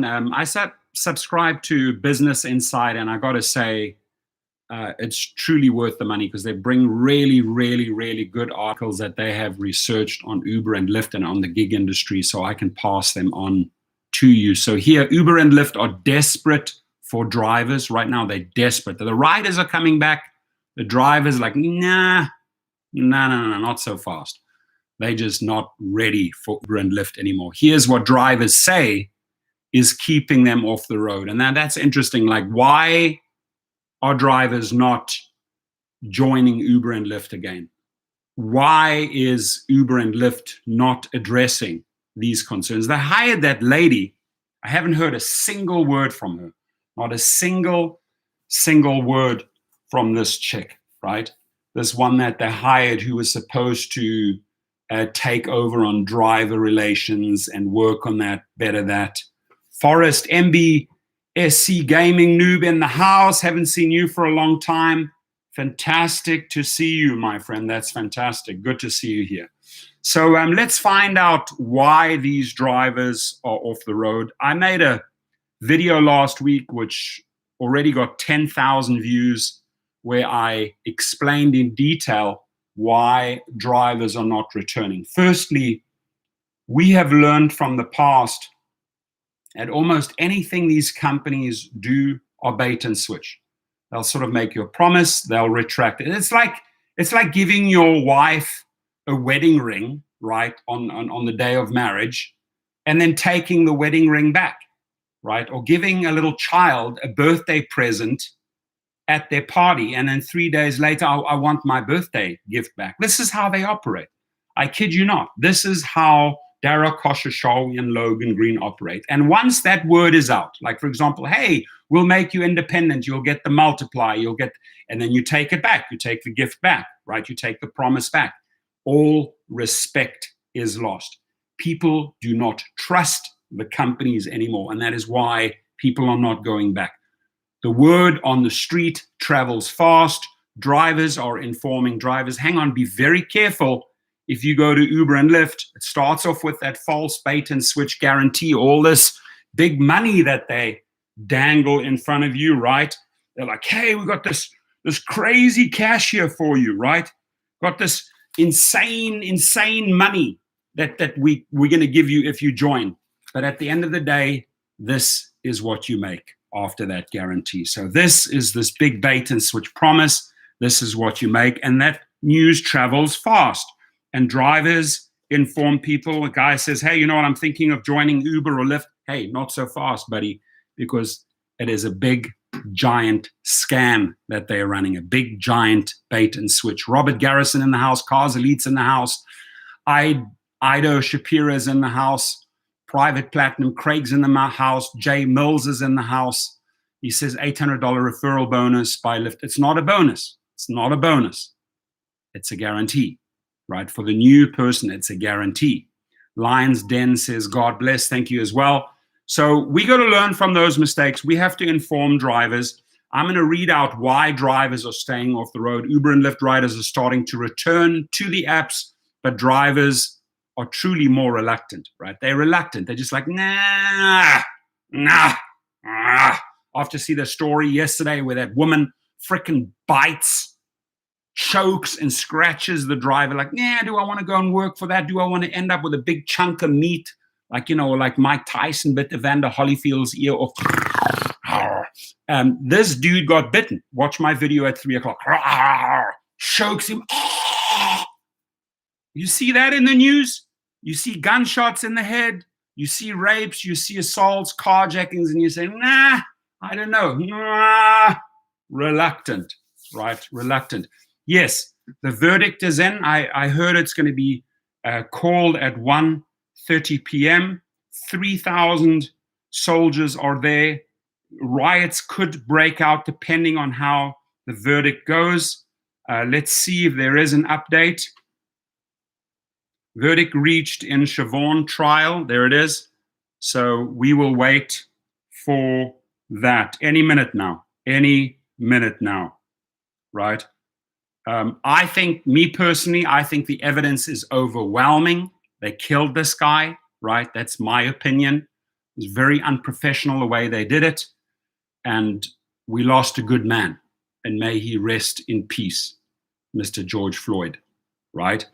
I subscribe to Business Insight, and I got to say, it's truly worth the money because they bring really, really, really good articles that they have researched on Uber and Lyft and on the gig industry, so I can pass them on to you. So here, Uber and Lyft are desperate for drivers. Right now, they're desperate. The riders are coming back. The drivers are like, nah, not so fast. They're just not ready for Uber and Lyft anymore. Here's what drivers say is keeping them off the road. And that's interesting. Like, why are drivers not joining Uber and Lyft again? Why is Uber and Lyft not addressing these concerns? They hired that lady. I haven't heard a single word from her. Not a single word from this chick, right? This one that they hired who was supposed to take over on driver relations and work on that, better that. Forrest, MBSC gaming noob in the house. Haven't seen you for a long time. Fantastic to see you, my friend. That's fantastic. Good to see you here. So let's find out why these drivers are off the road. I made a video last week which already got 10,000 views where I explained in detail why drivers are not returning. Firstly, we have learned from the past that almost anything these companies do are bait and switch. They'll sort of make you a promise, they'll retract it. It's like giving your wife a wedding ring, right, on the day of marriage, and then taking the wedding ring back, right? Or giving a little child a birthday present at their party, and then 3 days later, I want my birthday gift back. This is how they operate. I kid you not. This is how Dara Khosrowshahi and Logan Green operate. And once that word is out, like for example, hey, we'll make you independent, you'll get the multiply, and then you take it back, you take the gift back, right? You take the promise back. All respect is lost. People do not trust the companies anymore, and that is why people are not going back. The word on the street travels fast. Drivers are informing drivers. Hang on, be very careful. If you go to Uber and Lyft, it starts off with that false bait and switch guarantee, all this big money that they dangle in front of you, right? They're like, hey, we got this crazy cash here for you, right? Got this insane money that we're going to give you if you join. But at the end of the day, this is what you make after that guarantee. So this is this big bait and switch promise. This is what you make. And that news travels fast. And drivers inform people. A guy says, hey, you know what? I'm thinking of joining Uber or Lyft. Hey, not so fast, buddy, because it is a big, giant scam that they're running, a big, giant bait and switch. Robert Garrison in the house. Cars Elite's in the house. Ido Shapira's in the house. Private Platinum. Craig's in the house. Jay Mills is in the house. He says $800 referral bonus by Lyft. It's not a bonus. It's not a bonus. It's a guarantee. Right? For the new person, it's a guarantee. Lions Den says, God bless. Thank you as well. So we got to learn from those mistakes. We have to inform drivers. I'm going to read out why drivers are staying off the road. Uber and Lyft riders are starting to return to the apps, but drivers are truly more reluctant, right? They're reluctant. They're just like, nah. After see the story yesterday where that woman freaking bites, chokes and scratches the driver, like, nah, do I want to go and work for that? Do I want to end up with a big chunk of meat? Like, you know, like Mike Tyson bit Evander Holyfield's ear off. This dude got bitten. Watch my video at 3:00. Chokes him. You see that in the news? You see gunshots in the head. You see rapes. You see assaults, carjackings, and you say, nah, I don't know. Nah. Reluctant, right? Reluctant. Yes, the verdict is in. I heard it's going to be called at 1:30 p.m. 3,000 soldiers are there. Riots could break out depending on how the verdict goes. Let's see if there is an update. Verdict reached in Siobhan trial. There it is. So we will wait for that any minute now. Any minute now, right? I think, me personally, I think the evidence is overwhelming. They killed this guy, right? That's my opinion. was very unprofessional the way they did it. And we lost a good man. And may he rest in peace, Mr. George Floyd, right?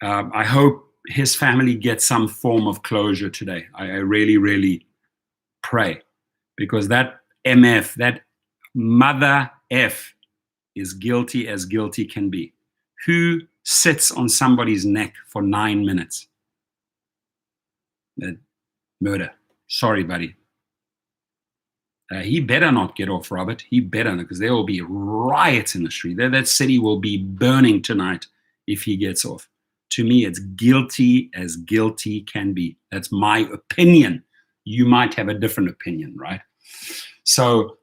I hope his family gets some form of closure today. I really, really pray, because that MF, that mother F, is guilty as guilty can be. Who sits on somebody's neck for 9 minutes? Murder. Sorry, buddy. He better not get off, Robert. He better, because there will be riots in the street. That city will be burning tonight if he gets off. To me, it's guilty as guilty can be. That's my opinion. You might have a different opinion, right? So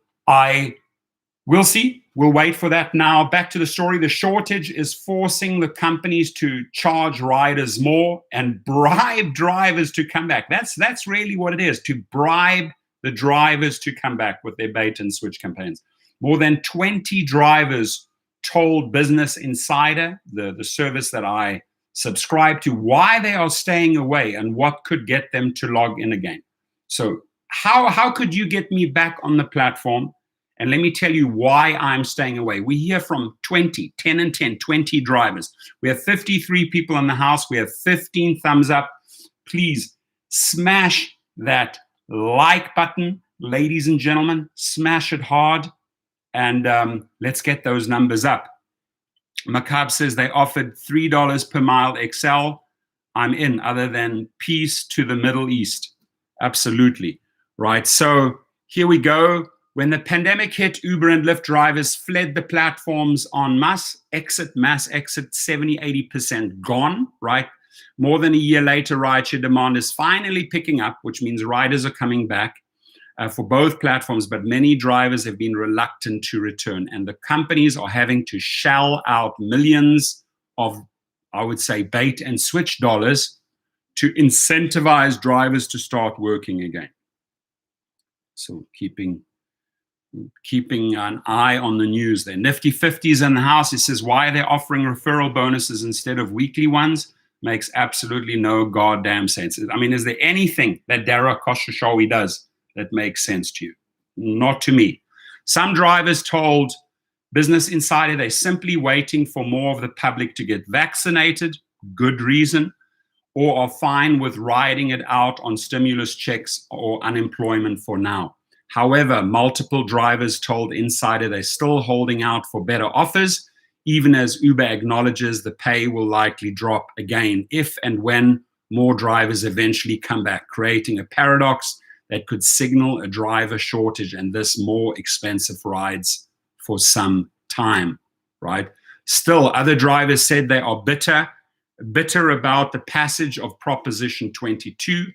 we'll see. We'll wait for that. Now, back to the story. The shortage is forcing the companies to charge riders more and bribe drivers to come back. That's really what it is, to bribe the drivers to come back with their bait and switch campaigns. More than 20 drivers told Business Insider, the service that I subscribe to, why they are staying away and what could get them to log in again. So how could you get me back on the platform? And let me tell you why I'm staying away. We hear from 20 drivers. We have 53 people in the house. We have 15 thumbs up. Please smash that like button, ladies and gentlemen. Smash it hard, and let's get those numbers up. Macab says they offered $3 per mile XL. I'm in, other than peace to the Middle East. Absolutely. Right. So here we go. When the pandemic hit, Uber and Lyft drivers fled the platforms en masse, mass exit, 70, 80% gone, right? More than a year later, rideshare demand is finally picking up, which means riders are coming back for both platforms, but many drivers have been reluctant to return, and the companies are having to shell out millions of, I would say, bait and switch dollars to incentivize drivers to start working again. So keeping an eye on the news there. Nifty 50s in the house. It says, why are they offering referral bonuses instead of weekly ones? Makes absolutely no goddamn sense. I mean, is there anything that Dara Khosrowshahi does that makes sense to you? Not to me. Some drivers told Business Insider they're simply waiting for more of the public to get vaccinated, good reason, or are fine with riding it out on stimulus checks or unemployment for now. However, multiple drivers told Insider they're still holding out for better offers, even as Uber acknowledges the pay will likely drop again if and when more drivers eventually come back, creating a paradox that could signal a driver shortage and thus more expensive rides for some time, right? Still, other drivers said they are bitter about the passage of Proposition 22,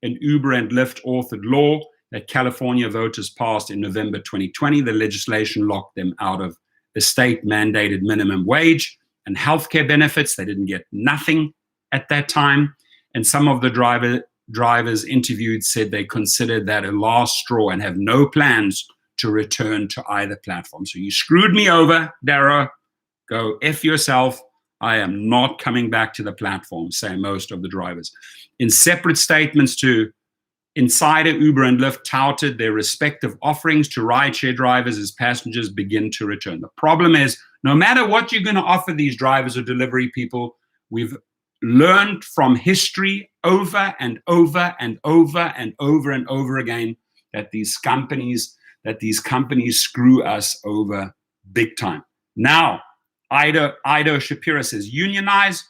an Uber and Lyft authored law that California voters passed in November 2020. The legislation locked them out of the state-mandated minimum wage and healthcare benefits. They didn't get nothing at that time. And some of the drivers interviewed said they considered that a last straw and have no plans to return to either platform. So you screwed me over, Dara. Go F yourself. I am not coming back to the platform, say most of the drivers. In separate statements to Insider, Uber and Lyft touted their respective offerings to rideshare drivers as passengers begin to return. The problem is, no matter what you're going to offer these drivers or delivery people, we've learned from history over and over and over and over and over again that these companies screw us over big time. Now, Ido Shapira says unionize.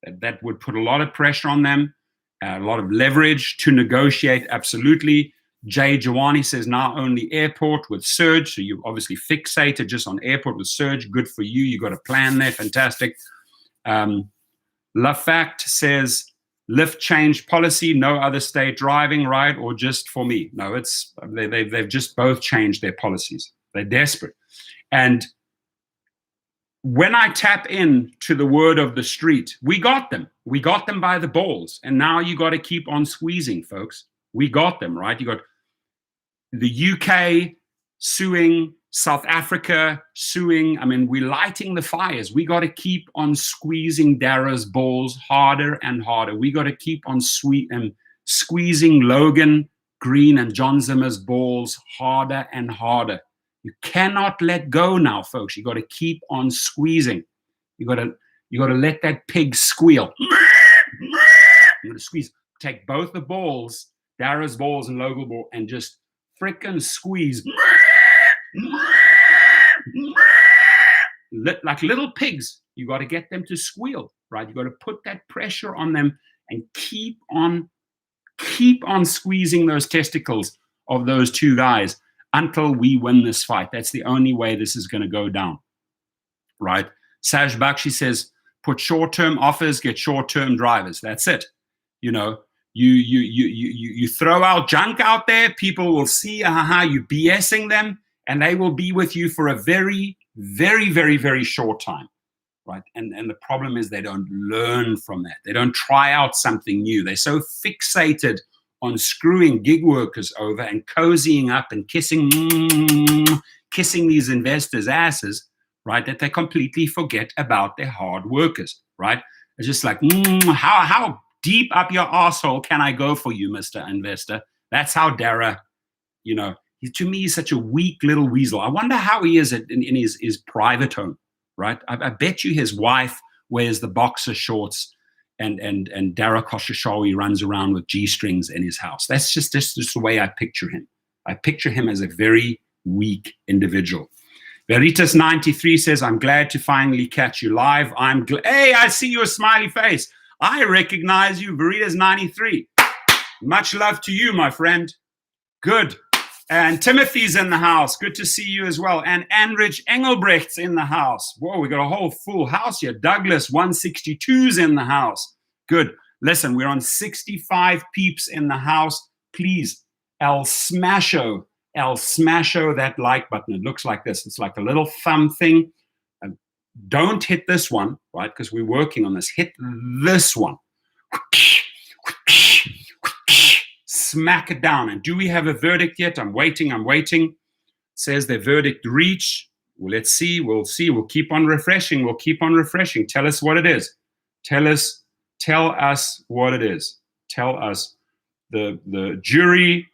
That would put a lot of pressure on them. A lot of leverage to negotiate, absolutely. Jay Jawani says now only airport with surge. So you obviously fixated just on airport with surge. Good for you. You got a plan there. Fantastic. LaFact says Lyft changed policy. No other state driving, right? Or just for me? No, they've just both changed their policies. They're desperate. And when I tap in to the word of the street, we got them. We got them by the balls. And now you got to keep on squeezing, folks. We got them, right? You got the UK suing, South Africa suing. I mean, we're lighting the fires. We got to keep on squeezing Dara's balls harder and harder. We got to keep on squeezing Logan Green and John Zimmer's balls harder and harder. You cannot let go now, folks. You got to keep on squeezing. You got to let that pig squeal. You're going to squeeze. Take both the balls, Dara's balls and Logan ball, and just frickin' squeeze. Like little pigs. You got to get them to squeal, right? You got to put that pressure on them and keep on squeezing those testicles of those two guys until we win this fight. That's the only way this is going to go down, right? Saj Bakshi says, put short-term offers, get short-term drivers. That's it. You know, you throw out junk out there, people will see you BSing them, and they will be with you for a very, very, very, very short time, right? And the problem is they don't learn from that. They don't try out something new. They're so fixated on screwing gig workers over and cozying up and kissing these investors' asses, right, that they completely forget about their hard workers, right? It's just like, how deep up your asshole can I go for you, Mr. Investor? That's how Dara, you know, to me, he's such a weak little weasel. I wonder how he is in his private home, right? I bet you his wife wears the boxer shorts and Dara Khosrowshahi runs around with G-strings in his house. That's just the way I picture him. I picture him as a very weak individual. Veritas93 says, I'm glad to finally catch you live. Hey, I see your smiley face. I recognize you, Veritas93. Much love to you, my friend. Good. And Timothy's in the house. Good to see you as well. And Anrich Engelbrecht's in the house. Whoa, we got a whole full house here. Douglas 162's in the house. Good. Listen, we're on 65 peeps in the house. Please, smasho that like button. It looks like this. It's like a little thumb thing. Don't hit this one, right? Because we're working on this. Hit this one. Smack it down. And do we have a verdict yet? I'm waiting. It says the verdict reach. Well, let's see. We'll see. We'll keep on refreshing. Tell us what it is. Tell us what it is. Tell us. The jury.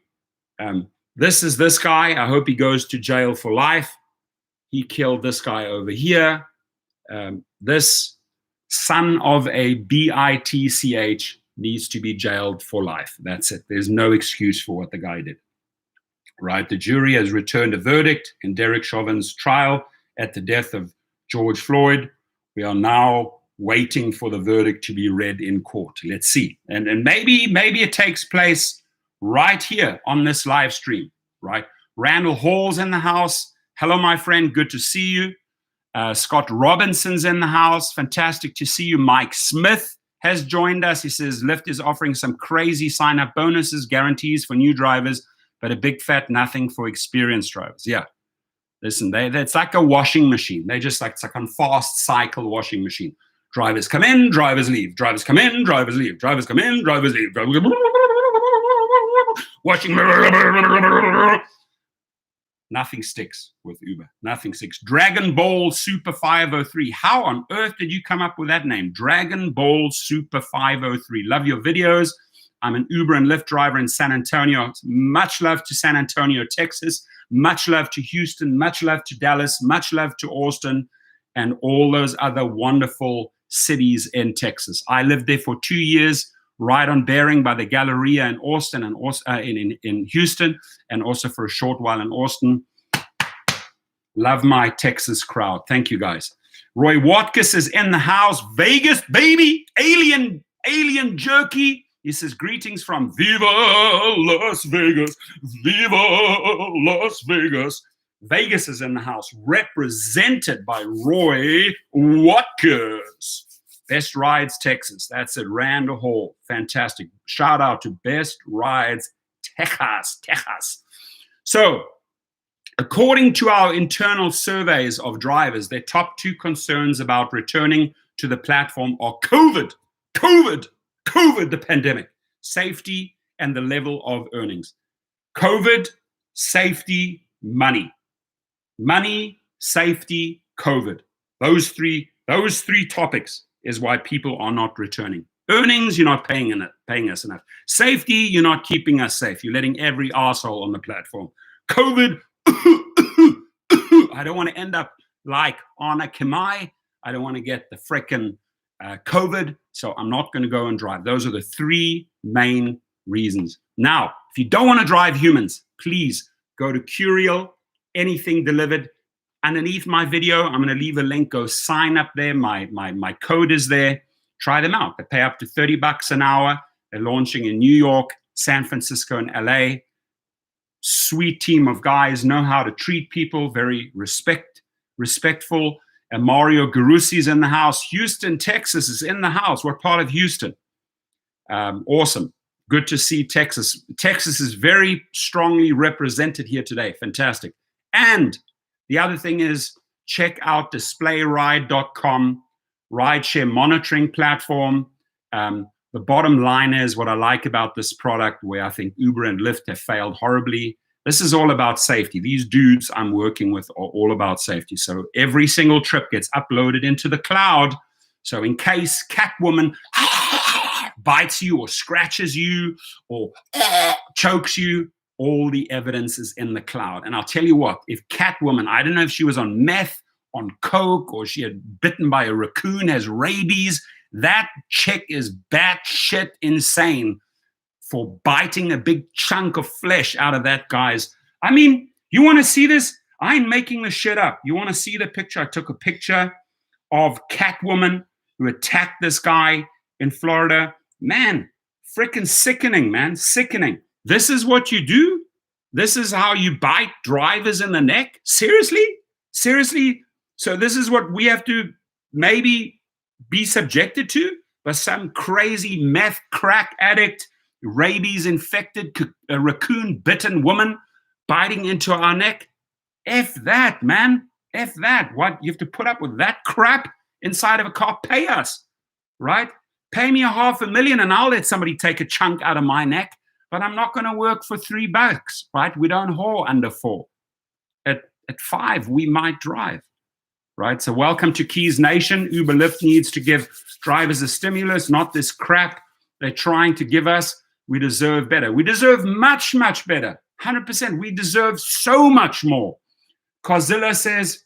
This is this guy. I hope he goes to jail for life. He killed this guy over here. This son of a bitch needs to be jailed for life. That's it. There's no excuse for what the guy did. Right? The jury has returned a verdict in Derek Chauvin's trial at the death of George Floyd. We are now waiting for the verdict to be read in court. Let's see. And maybe it takes place right here on this live stream, right? Randall Hall's in the house. Hello, my friend. Good to see you. Scott Robinson's in the house. Fantastic to see you. Mike Smith has joined us. He says Lyft is offering some crazy sign-up bonuses, guarantees for new drivers, but a big fat nothing for experienced drivers. Yeah. Listen, it's like a washing machine. It's like a fast cycle washing machine. Drivers come in, drivers leave. Drivers come in, drivers leave. Drivers come in, drivers leave. Washing. Nothing sticks with Uber. Nothing sticks. Dragon Ball Super 503. How on earth did you come up with that name? Dragon Ball Super 503. Love your videos. I'm an Uber and Lyft driver in San Antonio. Much love to San Antonio, Texas. Much love to Houston. Much love to Dallas. Much love to Austin and all those other wonderful cities in Texas. I lived there for 2 years, right on Bering by the Galleria in Austin and in Houston, and also for a short while in Austin. Love my Texas crowd. Thank you, guys. Roy Watkiss is in the house. Vegas, baby. Alien jerky. He says, greetings from Viva Las Vegas. Viva Las Vegas. Vegas is in the house, represented by Roy Watkiss. Best Rides Texas. That's it. Randall Hall. Fantastic. Shout out to Best Rides Texas. So, according to our internal surveys of drivers, their top two concerns about returning to the platform are COVID, the pandemic, safety, and the level of earnings. COVID, safety, money. Money, safety, COVID. Those three topics is why people are not returning. Earnings, you're not paying us enough. Safety, you're not keeping us safe. You're letting every asshole on the platform. COVID, I don't want to end up like Anna Kimai. I don't want to get the frickin' COVID, so I'm not going to go and drive. Those are the three main reasons. Now, if you don't want to drive humans, please go to Curial, anything delivered. Underneath my video, I'm going to leave a link. Go sign up there. My code is there. Try them out. They pay up to $30 an hour. They're launching in New York, San Francisco, and LA. Sweet team of guys, know how to treat people, very respectful. And Mario Garusi's in the house. Houston, Texas is in the house. What part of Houston? Awesome. Good to see Texas. Texas is very strongly represented here today. Fantastic. And the other thing is, check out displayride.com, rideshare monitoring platform. The bottom line is what I like about this product, where I think Uber and Lyft have failed horribly. This is all about safety. These dudes I'm working with are all about safety. So every single trip gets uploaded into the cloud. So in case Catwoman bites you or scratches you or chokes you, all the evidence is in the cloud. And I'll tell you what, if Catwoman, I don't know if she was on meth, on coke, or she had bitten by a raccoon, has rabies, that chick is batshit insane for biting a big chunk of flesh out of that guy's. I mean, you want to see this? I ain't making this shit up. You want to see the picture? I took a picture of Catwoman who attacked this guy in Florida. Man, freaking sickening, man, sickening. This is what you do? This is how you bite drivers in the neck? Seriously? Seriously? So this is what we have to maybe be subjected to by some crazy meth crack addict, rabies infected, raccoon bitten woman biting into our neck? F that, man. F that. What? You have to put up with that crap inside of a car? Pay us, right? Pay me $500,000 and I'll let somebody take a chunk out of my neck, but I'm not going to work for $3, right? We don't whore under 4. At 5, we might drive. Right? So welcome to Keys Nation. Uber Lyft needs to give drivers a stimulus, not this crap they're trying to give us. We deserve better. We deserve much, much better. 100%. We deserve so much more. Cozilla says,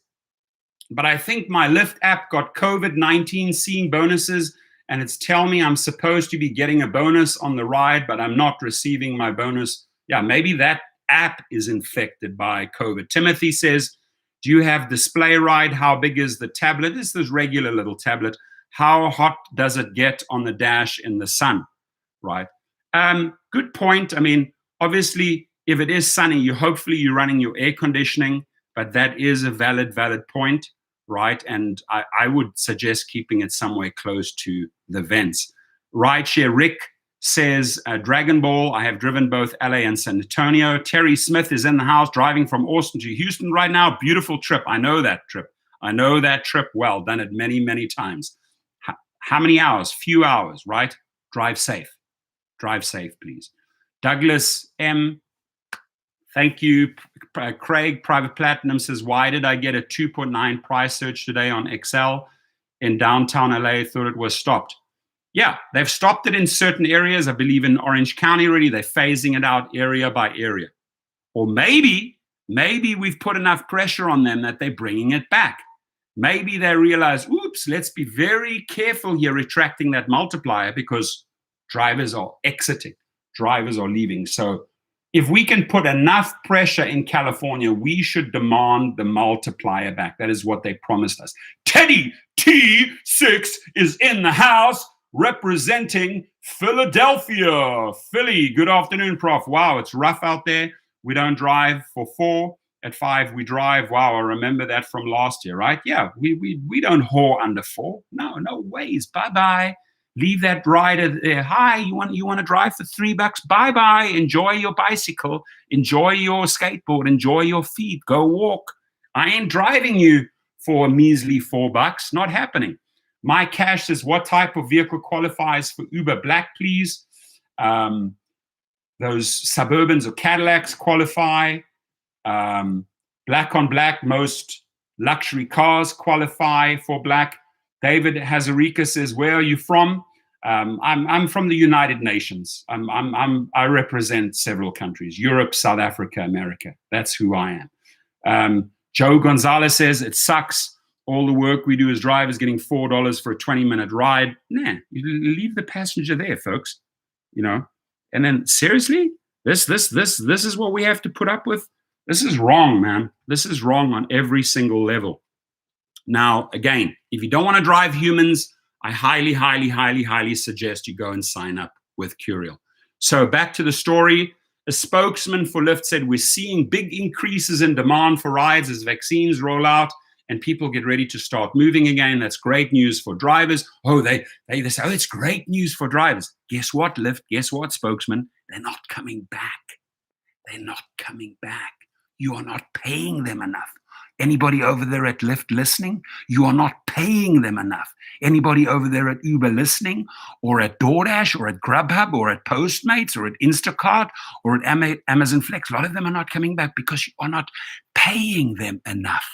but I think my Lyft app got COVID-19 seeing bonuses, and it's telling me I'm supposed to be getting a bonus on the ride, but I'm not receiving my bonus. Yeah, maybe that app is infected by COVID. Timothy says, do you have display ride? How big is the tablet? It's this regular little tablet. How hot does it get on the dash in the sun? Right. Good point. I mean, obviously, if it is sunny, hopefully you're running your air conditioning, but that is a valid point, right? And I would suggest keeping it somewhere close to the vents. Rideshare Rick says, Dragon Ball, I have driven both LA and San Antonio. Terry Smith is in the house driving from Austin to Houston right now. Beautiful trip. I know that trip. I know that trip well. Done it many, many times. How many hours? Few hours, right? Drive safe. Drive safe, please. Douglas M. Thank you. Craig, Private Platinum says, why did I get a 2.9 price search today on Excel in downtown LA? Thought it was stopped. Yeah, they've stopped it in certain areas. I believe in Orange County already. They're phasing it out area by area. Or maybe we've put enough pressure on them that they're bringing it back. Maybe they realize, oops, let's be very careful here retracting that multiplier because drivers are exiting. Drivers are leaving. So if we can put enough pressure in California, we should demand the multiplier back. That is what they promised us. Teddy T6 is in the house, representing Philadelphia. Philly, good afternoon, Prof. Wow, it's rough out there. We don't drive for 4. At 5, we drive. Wow, I remember that from last year, right? Yeah, we don't whore under 4. No ways. Bye-bye. Leave that rider there. Hi, you want to drive for $3? Bye-bye. Enjoy your bicycle. Enjoy your skateboard. Enjoy your feet. Go walk. I ain't driving you for a measly $4. Not happening. My Cash says, what type of vehicle qualifies for Uber Black, please? Those Suburbans or Cadillacs qualify. Black on black, most luxury cars qualify for black. David Hazarika says, where are you from? I'm from the United Nations. I represent several countries: Europe, South Africa, America. That's who I am. Joe Gonzalez says it sucks. All the work we do as drivers, getting $4 for a 20-minute ride. Nah, you leave the passenger there, folks. You know. And then seriously, this is what we have to put up with. This is wrong, man. This is wrong on every single level. Now, again, if you don't want to drive humans, I highly, highly, highly, highly suggest you go and sign up with Curial. So back to the story. A spokesman for Lyft said, we're seeing big increases in demand for rides as vaccines roll out and people get ready to start moving again. That's great news for drivers. Oh, they say, oh, it's great news for drivers. Guess what, Lyft? Guess what, spokesman? They're not coming back. They're not coming back. You are not paying them enough. Anybody over there at Lyft listening? You are not paying them enough. Anybody over there at Uber listening, or at DoorDash, or at Grubhub, or at Postmates, or at Instacart, or at Amazon Flex? A lot of them are not coming back because you are not paying them enough,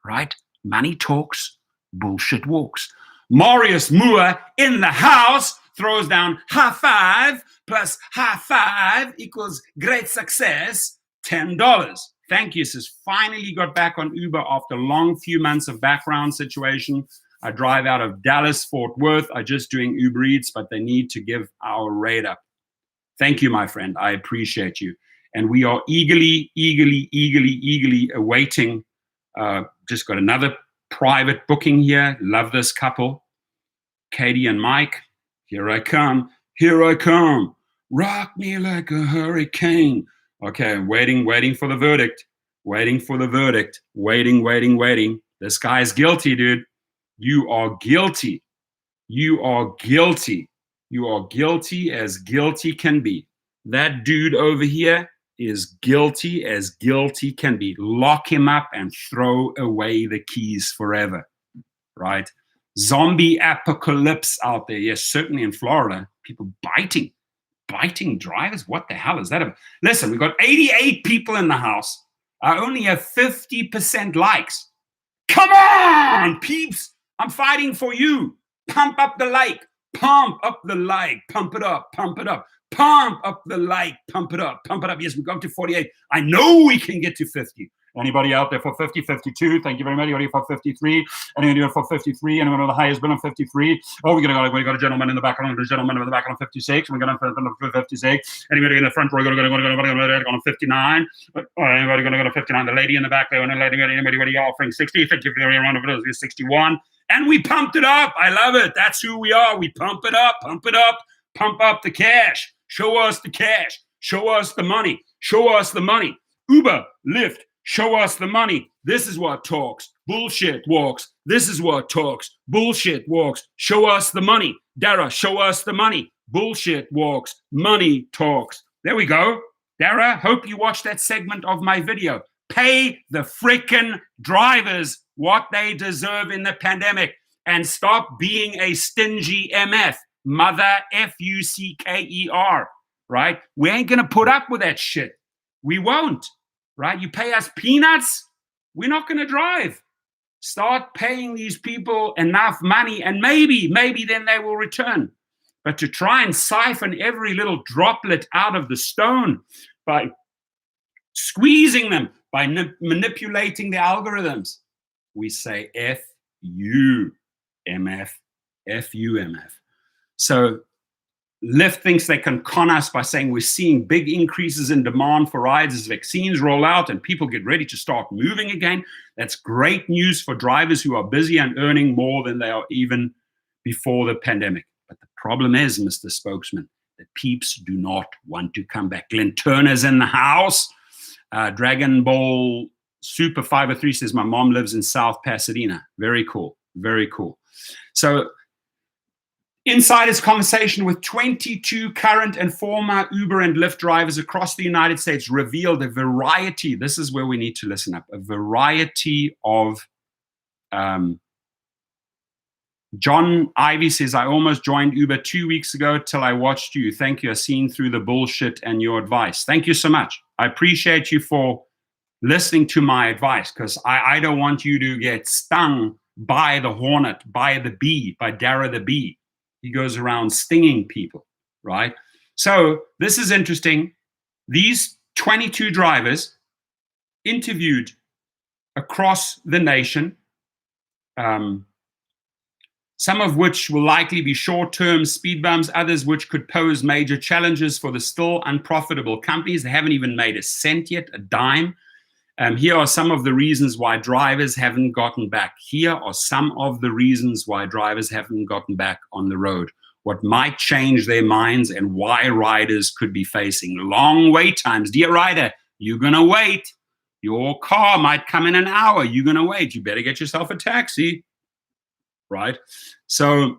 right? Money talks, bullshit walks. Marius Moore in the house throws down high five plus high five equals great success, $10. Thank you, sis. Finally got back on Uber after a long few months of background situation. I drive out of Dallas, Fort Worth. I'm just doing Uber Eats, but they need to give our rate up. Thank you, my friend. I appreciate you. And we are eagerly awaiting. Just got another private booking here. Love this couple. Katie and Mike. Here I come. Here I come. Rock me like a hurricane. Okay, waiting for the verdict. Waiting for the verdict. Waiting. This guy's guilty, dude. You are guilty. You are guilty. You are guilty as guilty can be. That dude over here is guilty as guilty can be. Lock him up and throw away the keys forever, right? Zombie apocalypse out there. Yes, certainly in Florida, people biting drivers. What the hell is that about? Listen, we've got 88 people in the house. I only have 50% likes. Come on, peeps. I'm fighting for you. Pump up the like. Pump up the like. Pump it up. Pump it up. Pump up the like. Pump it up. Pump it up. Yes, we got to 48. I know we can get to 50. Anybody out there for 50, 52? Thank you very much. Anybody for 53? Anybody for 53? Anyone with the highest bid on 53? Oh, we got a gentleman in the back. A gentleman in the back on 56. We got on 56. Anybody in the front row? On 59. Anybody going to go to 59? The lady in the back there. Anybody offering 60? 50 around of those 61. And we pumped it up. I love it. That's who we are. We pump it up. Pump it up. Pump up the cash. Show us the cash. Show us the money. Show us the money. Uber, Lyft. Show us the money. This is what talks. Bullshit walks. This is what talks. Bullshit walks. Show us the money. Dara, show us the money. Bullshit walks. Money talks. There we go. Dara, hope you watched that segment of my video. Pay the frickin' drivers what they deserve in the pandemic and stop being a stingy MF. Mother Fucker, right? We ain't going to put up with that shit. We won't. Right? You pay us peanuts, we're not going to drive. Start paying these people enough money and maybe then they will return. But to try and siphon every little droplet out of the stone by squeezing them, by manipulating the algorithms, we say F you, MF, F you, MF. So Lyft thinks they can con us by saying we're seeing big increases in demand for rides as vaccines roll out and people get ready to start moving again. That's great news for drivers who are busy and earning more than they are even before the pandemic. But the problem is, Mr. Spokesman, the peeps do not want to come back. Glenn Turner's in the house. Dragon Ball Super 503 says, my mom lives in South Pasadena. Very cool. Very cool. So Insider's conversation with 22 current and former Uber and Lyft drivers across the United States revealed a variety, this is where we need to listen up, a variety of, John Ivy says, I almost joined Uber 2 weeks ago till I watched you. Thank you. I've seen through the bullshit and your advice. Thank you so much. I appreciate you for listening to my advice because I don't want you to get stung by the hornet, by the bee, by Dara the bee. He goes around stinging people, right? So this is interesting. These 22 drivers interviewed across the nation, some of which will likely be short-term speed bumps, others which could pose major challenges for the still unprofitable companies. They haven't even made a cent yet, a dime. Here are some of the reasons why drivers haven't gotten back. Here are some of the reasons why drivers haven't gotten back on the road. What might change their minds and why riders could be facing long wait times. Dear rider, you're going to wait. Your car might come in an hour. You're going to wait. You better get yourself a taxi, right? So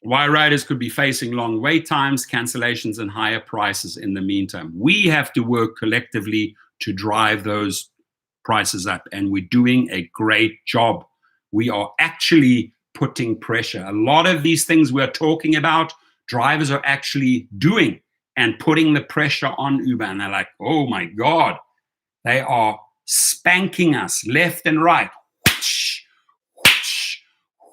why riders could be facing long wait times, cancellations, and higher prices in the meantime. We have to work collectively to drive those prices up, and we're doing a great job. We are actually putting pressure. A lot of these things we're talking about, drivers are actually doing and putting the pressure on Uber, and they're like, oh my God, they are spanking us left and right. Whoosh, whoosh,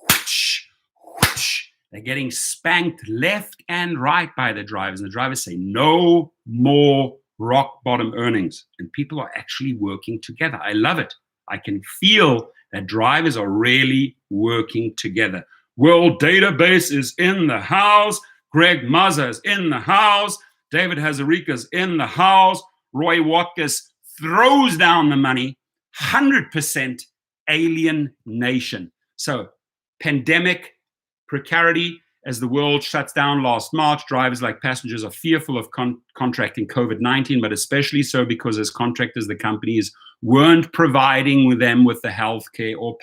whoosh, whoosh. They're getting spanked left and right by the drivers, and the drivers say, no more rock bottom earnings, and people are actually working together. I love it. I can feel that drivers are really working together. World Database is in the house. Greg Mazza is in the house. David Hazarika's in the house. Roy Watkus throws down the money. 100% alien nation. So pandemic, precarity, as the world shuts down last March, drivers like passengers are fearful of contracting COVID-19, but especially so because as contractors, the companies weren't providing them with the health care or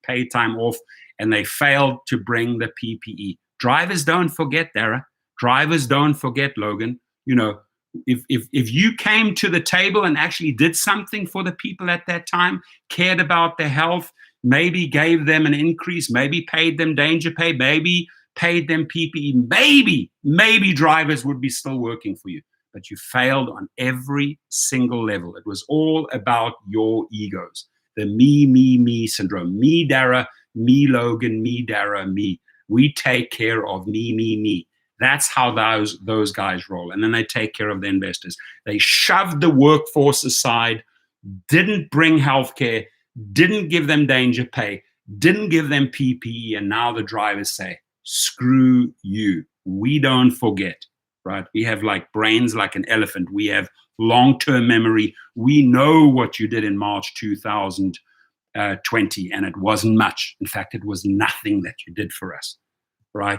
paid time off, and they failed to bring the PPE. Drivers don't forget, Dara. Drivers don't forget, Logan. You know, if you came to the table and actually did something for the people at that time, cared about their health, maybe gave them an increase, maybe paid them danger pay, maybe paid them PPE, maybe drivers would be still working for you. But you failed on every single level. It was all about your egos. The me syndrome. Me, Dara, me, Logan, me, Dara, me. We take care of me. That's how those guys roll. And then they take care of the investors. They shoved the workforce aside, didn't bring healthcare, didn't give them danger pay, didn't give them PPE, and now the drivers say, screw you. We don't forget, right? We have like brains like an elephant. We have long-term memory. We know what you did in March 2020, and it wasn't much. In fact, it was nothing that you did for us, right?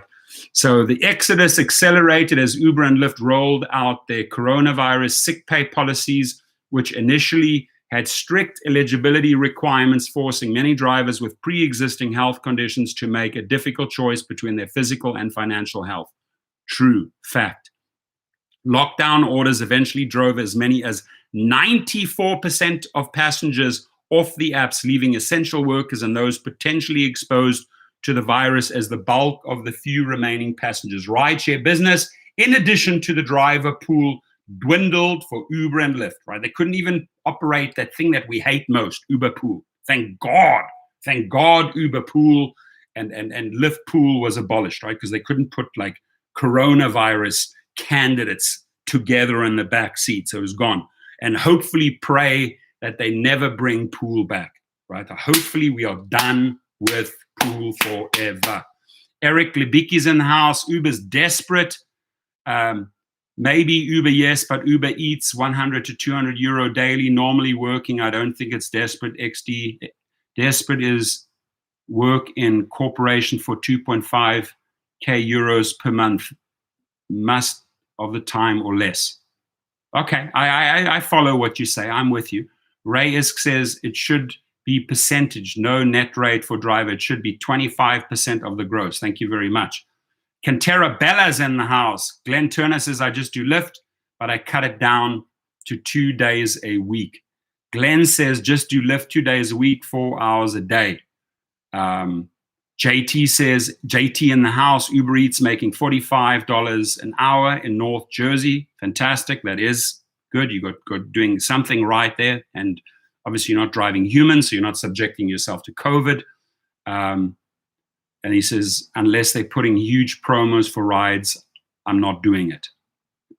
So the exodus accelerated as Uber and Lyft rolled out their coronavirus sick pay policies, which initially had strict eligibility requirements, forcing many drivers with pre-existing health conditions to make a difficult choice between their physical and financial health. True fact. Lockdown orders eventually drove as many as 94% of passengers off the apps, leaving essential workers and those potentially exposed to the virus as the bulk of the few remaining passengers. Rideshare business, in addition to the driver pool, dwindled for Uber and Lyft, right? They couldn't even operate that thing that we hate most, Uber Pool. Thank God Uber Pool and Lyft Pool was abolished, right? Because they couldn't put like coronavirus candidates together in the back seat, so it was gone. And hopefully pray that they never bring Pool back, right? Hopefully we are done with Pool forever. Eric Libicki's in the house. Uber's desperate. Maybe Uber, yes, but Uber Eats 100 to 200 euro daily, normally working. I don't think it's desperate. XD. Desperate is work in corporation for 2.5k euros per month, most of the time or less. Okay, I follow what you say. I'm with you. Ray Isk says it should be percentage, no net rate for driver. It should be 25% of the gross. Thank you very much. Cantera Bella's in the house. Glenn Turner says, I just do Lyft, but I cut it down to 2 days a week. Glenn says, just do Lyft 2 days a week, 4 hours a day. JT says, JT in the house, Uber Eats making $45 an hour in North Jersey. Fantastic. That is good. You got doing something right there. And obviously you're not driving humans, so you're not subjecting yourself to COVID. And he says, unless they're putting huge promos for rides, I'm not doing it.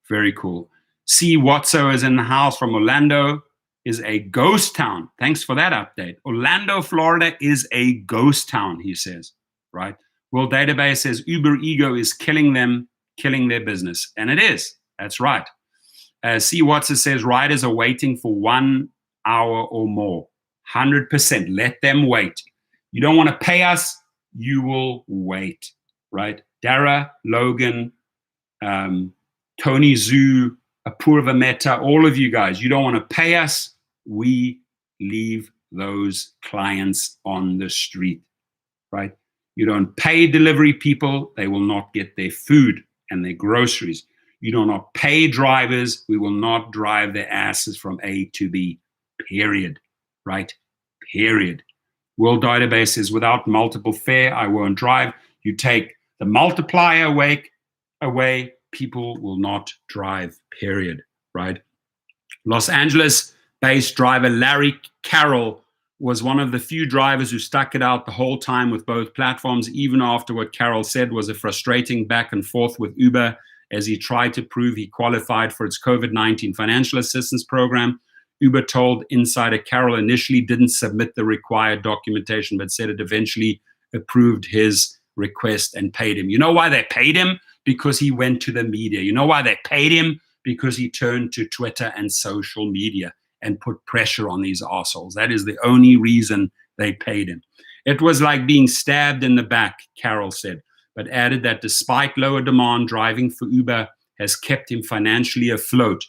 Very cool. C. Watso is in the house from Orlando. Is a ghost town. Thanks for that update. Orlando, Florida is a ghost town, he says, right? World Database says Uber ego is killing them, killing their business. And it is. That's right. C. Watson says riders are waiting for 1 hour or more. 100%. Let them wait. You don't want to pay us, you will wait, right? Dara, Logan, Tony Zoo, Apurva Mehta, all of you guys, you don't want to pay us, we leave those clients on the street, right? You don't pay delivery people, they will not get their food and their groceries. You do not pay drivers, we will not drive their asses from A to B, period, right? Period. World Database says without multiple fare, I won't drive. You take the multiplier away, people will not drive, period, right? Los Angeles-based driver Larry Carroll was one of the few drivers who stuck it out the whole time with both platforms, even after what Carroll said was a frustrating back and forth with Uber as he tried to prove he qualified for its COVID-19 financial assistance program. Uber told Insider Carroll initially didn't submit the required documentation, but said it eventually approved his request and paid him. You know why they paid him? Because he went to the media. You know why they paid him? Because he turned to Twitter and social media and put pressure on these assholes. That is the only reason they paid him. It was like being stabbed in the back, Carroll said, but added that despite lower demand, driving for Uber has kept him financially afloat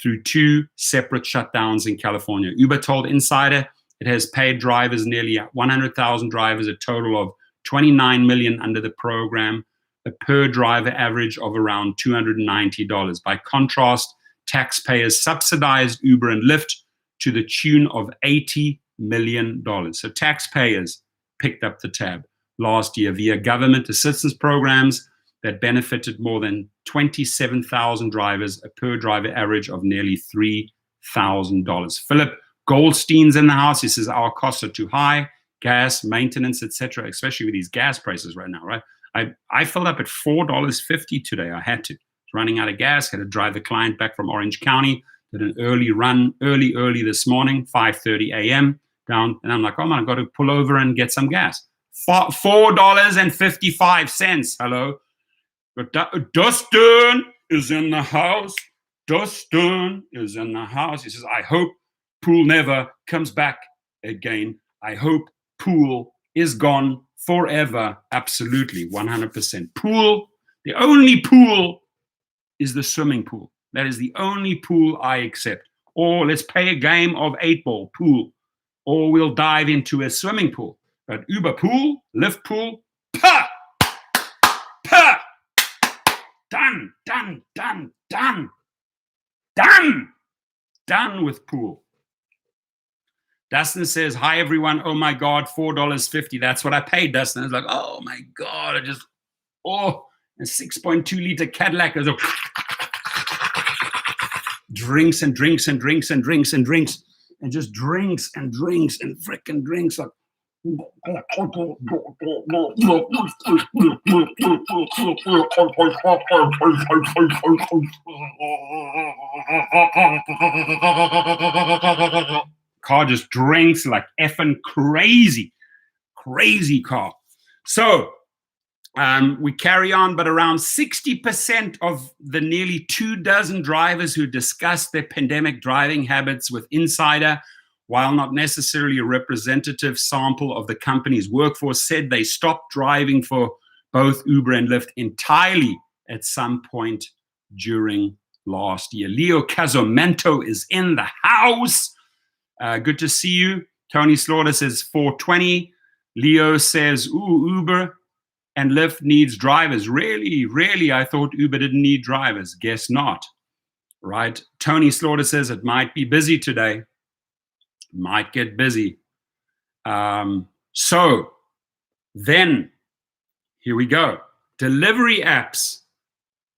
through 2 separate shutdowns in California. Uber told Insider it has paid drivers, nearly 100,000 drivers, a total of $29 million under the program, a per driver average of around $290. By contrast, taxpayers subsidized Uber and Lyft to the tune of $80 million. So taxpayers picked up the tab last year via government assistance programs that benefited more than 27,000 drivers, a per driver average of nearly $3,000. Philip Goldstein's in the house. He says our costs are too high, gas, maintenance, etc., especially with these gas prices right now, right? I filled up at $4.50 today. I had to. Running out of gas, had to drive the client back from Orange County, did an early run, early this morning, 5:30 a.m. down, and I'm like, oh man, I've got to pull over and get some gas. $4.55. Hello. But Dustin is in the house. Dustin is in the house. He says, I hope Pool never comes back again. I hope Pool is gone forever. Absolutely, 100%. Pool, the only pool is the swimming pool. That is the only pool I accept. Or let's play a game of 8-ball pool. Or we'll dive into a swimming pool. But Uber pool, Lyft pool, pa! Pa! Done, done, done, done. Done! Done with pool. Dustin says, hi everyone. Oh my God, $4.50. That's what I paid, Dustin. I was like, oh my God. A 6.2 liter Cadillac. Is drinks and drinks and drinks and drinks and drinks and just drinks and drinks and frickin' drinks. Like, car just drinks like effing crazy car. So we carry on, but around 60% of the nearly 24 drivers who discussed their pandemic driving habits with Insider, while not necessarily a representative sample of the company's workforce, said they stopped driving for both Uber and Lyft entirely at some point during last year. Leo Casomento is in the house. Good to see you. Tony Slaughter says 420. Leo says, ooh, Uber and Lyft needs drivers. Really? I thought Uber didn't need drivers. Guess not, right? Tony Slaughter says it might be busy today. Might get busy. So then, here we go. Delivery apps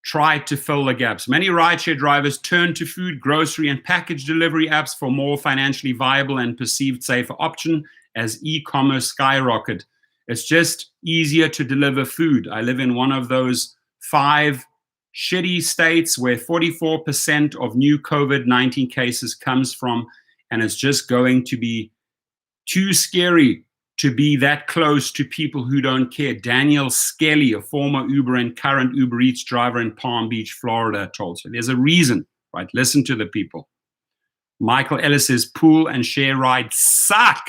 try to fill the gaps. Many rideshare drivers turn to food, grocery, and package delivery apps for more financially viable and perceived safer option as e-commerce skyrocketed. It's just easier to deliver food. I live in one of those 5 shitty states where 44% of new COVID-19 cases comes from, and it's just going to be too scary to be that close to people who don't care. Daniel Skelly, a former Uber and current Uber Eats driver in Palm Beach, Florida, told. So there's a reason, right? Listen to the people. Michael Ellis says pool and share rides suck.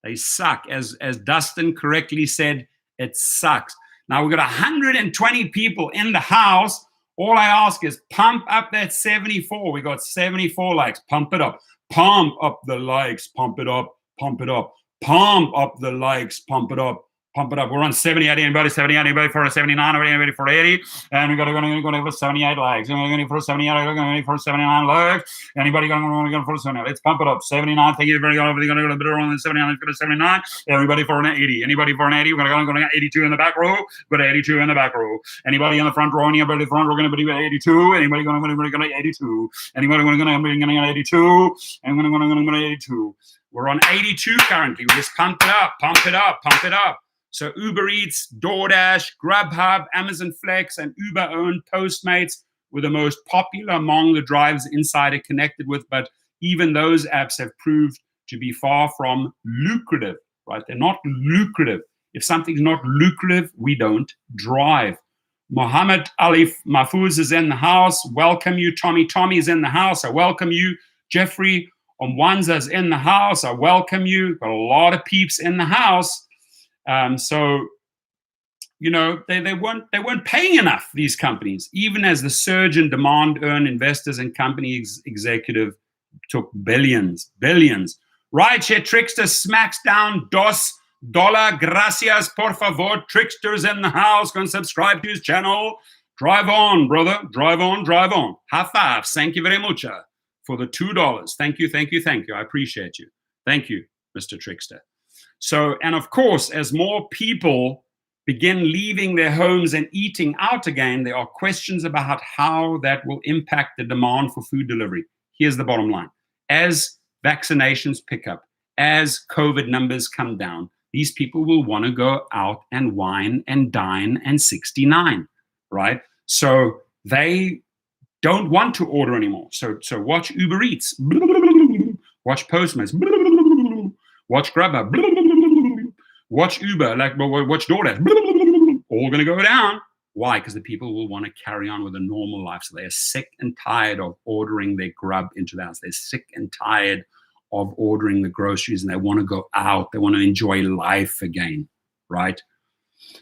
They suck. As Dustin correctly said, it sucks. Now we've got 120 people in the house. All I ask is pump up that 74. We got 74 likes. Pump it up. Pump up the likes. Pump it up. Pump it up. Pump up the likes. Pump it up. Pump it up. We're on 78. Anybody 78? Anybody for 79? Anybody for 80? And we're going to go for 78 likes. And we're going for 78. We're going for 79 likes. Anybody going to go for 79? Let's pump it up. 79. Thank you very much. We're going to go a bit around than 79. Let's go to 79. Everybody for an 80. Anybody for an 80? We're going to go 82 in the back row. We've got 82 in the back row. Anybody in the front row? Anybody in the front row? We're going to be 82. Anybody going to 82? Anybody going to 82? And we're going to 82. We're on 82 currently. We just pump it up, pump it up, pump it up. So Uber Eats, DoorDash, Grubhub, Amazon Flex, and Uber-owned Postmates were the most popular among the drivers Insider connected with, but even those apps have proved to be far from lucrative, right? They're not lucrative. If something's not lucrative, we don't drive. Mohammed Ali Mahfouz is in the house. Welcome you. Tommy is in the house. I welcome you. Jeffrey Omwanza's in the house. I welcome you. Got a lot of peeps in the house. So, you know, they weren't paying enough, these companies, even as the surge in demand earned investors and company executive took billions. Rideshare Trickster smacks down $2. Gracias, por favor. Trickster's in the house. Go and subscribe to his channel. Drive on, brother. Drive on. High five. Thank you very much for the $2. Thank you. I appreciate you. Thank you, Mr. Trickster. So, and of course, as more people begin leaving their homes and eating out again, there are questions about how that will impact the demand for food delivery. Here's the bottom line. As vaccinations pick up, as COVID numbers come down, these people will want to go out and wine and dine and 69, right? So they don't want to order anymore. So watch Uber Eats, watch Postmates, watch Grubhub, watch Uber, watch DoorDash, all going to go down. Why? Because the people will want to carry on with a normal life. So they're sick and tired of ordering their grub into the house. They're sick and tired of ordering the groceries, and they want to go out. They want to enjoy life again, right?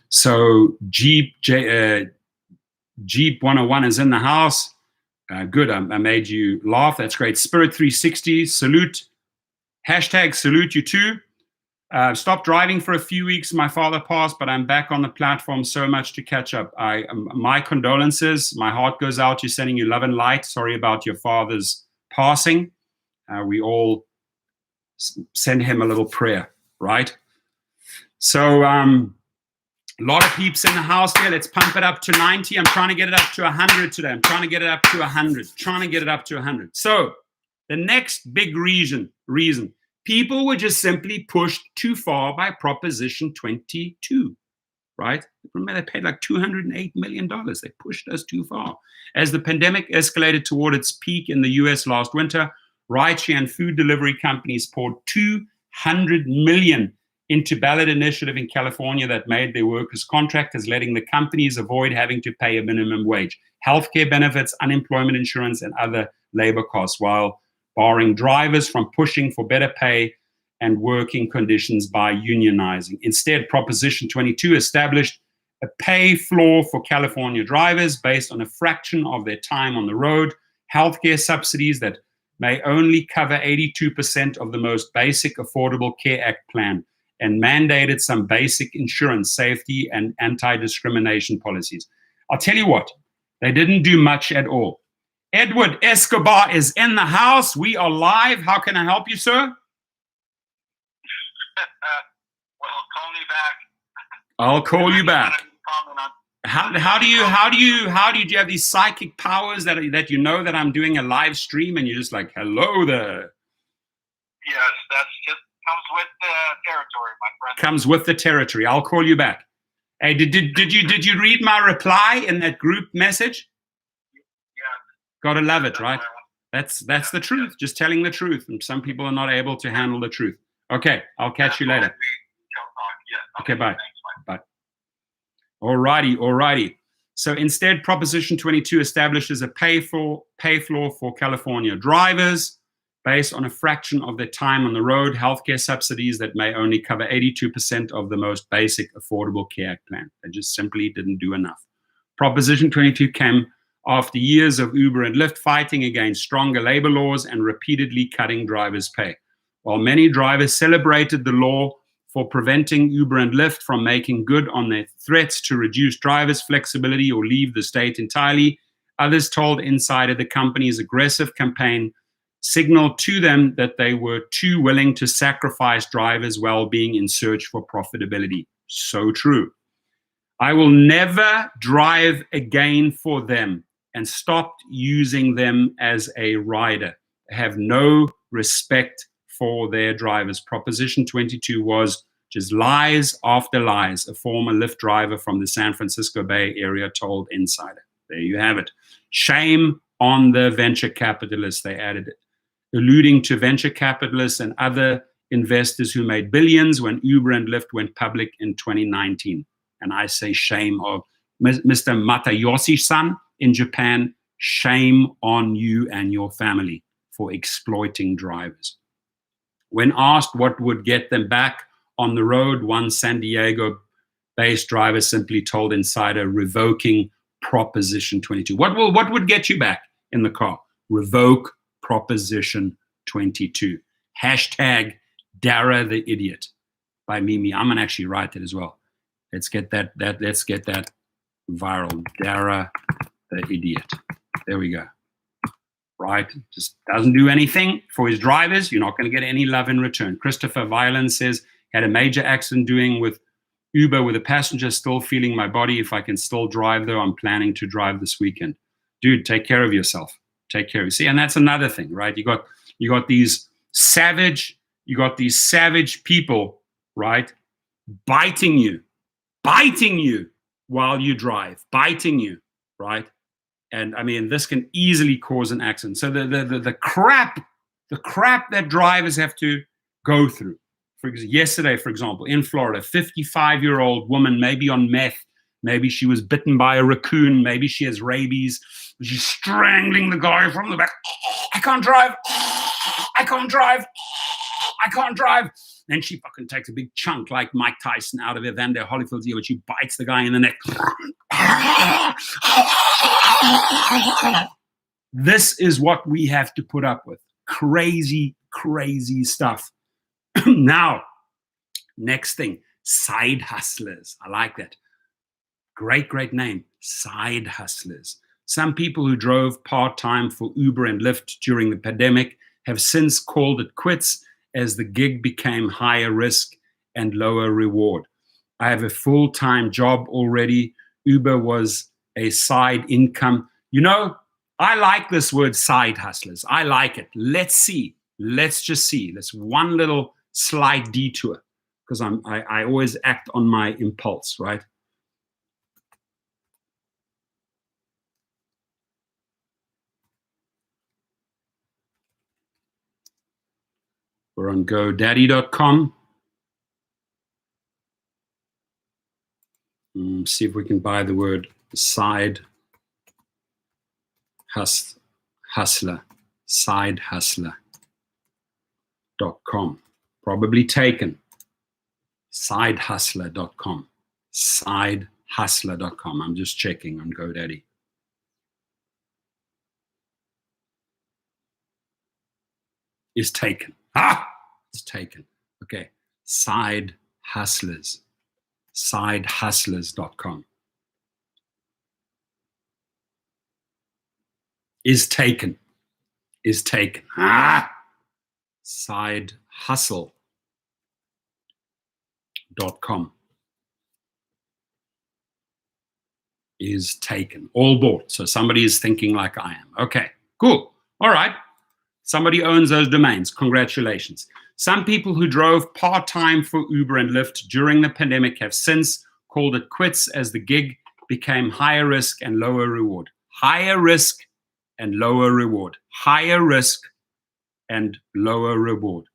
So Jeep 101 is in the house. Good, I made you laugh. That's great. Spirit 360, salute. Hashtag salute you too. Stopped driving for a few weeks. My father passed, but I'm back on the platform. So much to catch up. My condolences. My heart goes out. You're sending you love and light. Sorry about your father's passing. We all send him a little prayer, right? So a lot of peeps in the house here. Let's pump it up to 90. I'm trying to get it up to 100 today. I'm trying to get it up to 100. So the next big reason, people were just simply pushed too far by Proposition 22, right? Remember, they paid like $208 million. They pushed us too far. As the pandemic escalated toward its peak in the US last winter, rideshare and food delivery companies poured $200 million into ballot initiative in California that made their workers contractors, letting the companies avoid having to pay a minimum wage, healthcare benefits, unemployment insurance, and other labor costs, while barring drivers from pushing for better pay and working conditions by unionizing. Instead, Proposition 22 established a pay floor for California drivers based on a fraction of their time on the road, healthcare subsidies that may only cover 82% of the most basic Affordable Care Act plan, and mandated some basic insurance, safety, and anti-discrimination policies. I'll tell you what, they didn't do much at all. Edward Escobar is in the house. We are live. How can I help you, sir? Well, call me back. I'll call you back. How do you have these psychic powers that you know that I'm doing a live stream and you're just like, hello there? Yes, that's just Comes with the territory, my friend. Comes with the territory. I'll call you back. Hey, did you read my reply in that group message? Yeah. Gotta love it, right? That's the truth. Just telling the truth. And some people are not able to handle the truth. Okay, I'll catch you later. Okay, bye. Bye. Alrighty. So instead, Proposition 22 establishes a pay floor for California drivers based on a fraction of their time on the road, healthcare subsidies that may only cover 82% of the most basic Affordable Care Act plan. They just simply didn't do enough. Proposition 22 came after years of Uber and Lyft fighting against stronger labor laws and repeatedly cutting drivers' pay. While many drivers celebrated the law for preventing Uber and Lyft from making good on their threats to reduce drivers' flexibility or leave the state entirely, others told Insider the company's aggressive campaign signaled to them that they were too willing to sacrifice drivers' well-being in search for profitability. So true. I will never drive again for them and stopped using them as a rider. They have no respect for their drivers. Proposition 22 was just lies after lies, a former Lyft driver from the San Francisco Bay Area told Insider. There you have it. Shame on the venture capitalists, they added it, alluding to venture capitalists and other investors who made billions when Uber and Lyft went public in 2019. And I say shame of Mr. Matayoshi-san in Japan, shame on you and your family for exploiting drivers. When asked what would get them back on the road, one San Diego-based driver simply told Insider, revoking Proposition 22. What would get you back in the car? Revoke Proposition 22. Hashtag Dara the Idiot by Mimi. I'm gonna actually write that as well. Let's get that viral. Dara the Idiot. There we go. Right? Just doesn't do anything for his drivers. You're not going to get any love in return. Christopher Violin says, had a major accident doing with Uber with a passenger, still feeling my body. If I can still drive though, I'm planning to drive this weekend. Dude, take care of yourself. Take care of you. See, and that's another thing, right? You got these savage people, right? Biting you while you drive, biting you, right? And I mean, this can easily cause an accident. So the crap that drivers have to go through. Yesterday, for example, in Florida, 55-year-old woman, maybe on meth, maybe she was bitten by a raccoon, maybe she has rabies. She's strangling the guy from the back. I can't drive. I can't drive. I can't drive. Then she fucking takes a big chunk like Mike Tyson out of Evander Holyfield's ear, but she bites the guy in the neck. This is what we have to put up with. Crazy, crazy stuff. Now, next thing, side hustlers. I like that. Great name, side hustlers. Some people who drove part-time for Uber and Lyft during the pandemic have since called it quits as the gig became higher risk and lower reward. I have a full-time job already. Uber was a side income. You know, I like this word side hustlers. I like it. Let's see. Let's just see. That's one little slight detour because I always act on my impulse, right? We're on GoDaddy.com. See if we can buy the word side hustler. Side hustler.com. Probably taken. Sidehustler.com. Sidehustler.com. I'm just checking on GoDaddy. Is taken. It's taken. Okay. Side hustlers. Sidehustlers.com. Is taken. Is taken. Sidehustle.com. Is taken. All bought. So somebody is thinking like I am. Okay, cool. All right. Somebody owns those domains. Congratulations. Some people who drove part-time for Uber and Lyft during the pandemic have since called it quits as the gig became higher risk and lower reward. Higher risk and lower reward. Higher risk and lower reward.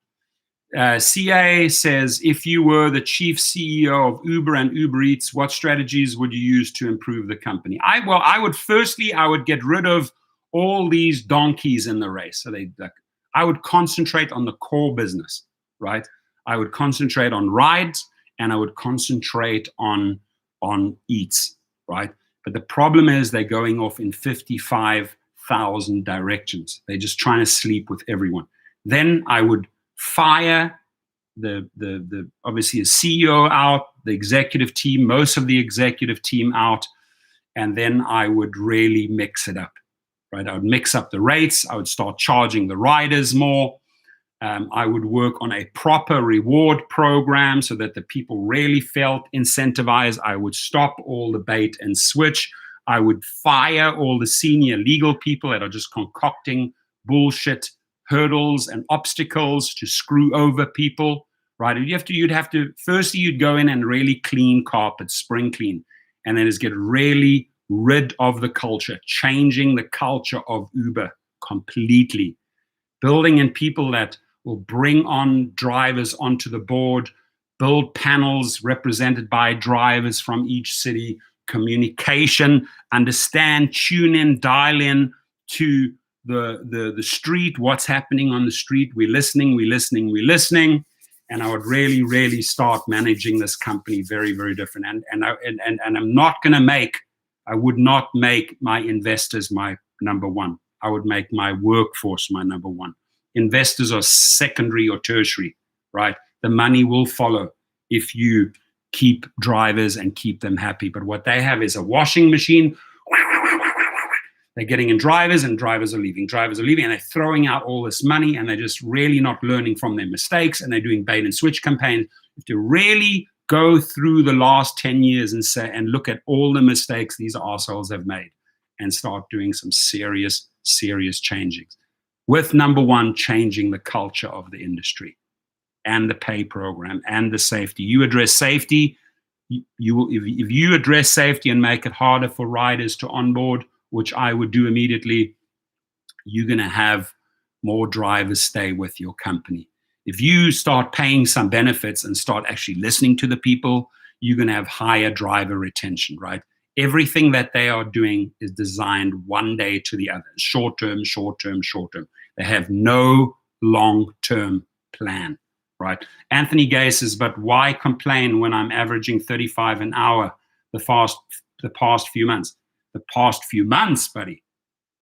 CA says, if you were the chief CEO of Uber and Uber Eats, what strategies would you use to improve the company? I would get rid of all these donkeys in the race. So I would concentrate on the core business, right? I would concentrate on rides and I would concentrate on eats, right? But the problem is they're going off in 55,000 directions. They're just trying to sleep with everyone. Then I would fire the obviously a CEO out, the executive team, most of the executive team out, and then I would really mix it up, right? I would mix up the rates. I would start charging the riders more. I would work on a proper reward program so that the people really felt incentivized. I would stop all the bait and switch. I would fire all the senior legal people that are just concocting bullshit hurdles and obstacles to screw over people, right? You'd have to firstly, you'd go in and really clean carpet, spring clean, and then just get really rid of the culture, changing the culture of Uber completely, building in people that will bring on drivers onto the board, build panels represented by drivers from each city, communication, understand, tune in, dial in to the street, what's happening on the street. We're listening. And I would really, really start managing this company very, very different. And I'm not going to I would not make my investors my number one. I would make my workforce my number one. Investors are secondary or tertiary, right? The money will follow if you keep drivers and keep them happy. But what they have is a washing machine. They're getting in drivers and drivers are leaving, and they're throwing out all this money and they're just really not learning from their mistakes, and they're doing bait and switch campaigns. You have to really go through the last 10 years and look at all the mistakes these assholes have made and start doing some serious changings. With number one, changing the culture of the industry and the pay program and the safety. You address safety, you will, if you address safety and make it harder for riders to onboard, which I would do immediately, you're going to have more drivers stay with your company. If you start paying some benefits and start actually listening to the people, you're going to have higher driver retention, right? Everything that they are doing is designed one day to the other. Short term. They have no long-term plan, right? Anthony Gay says, but why complain when I'm averaging 35 an hour the past few months? The past few months, buddy.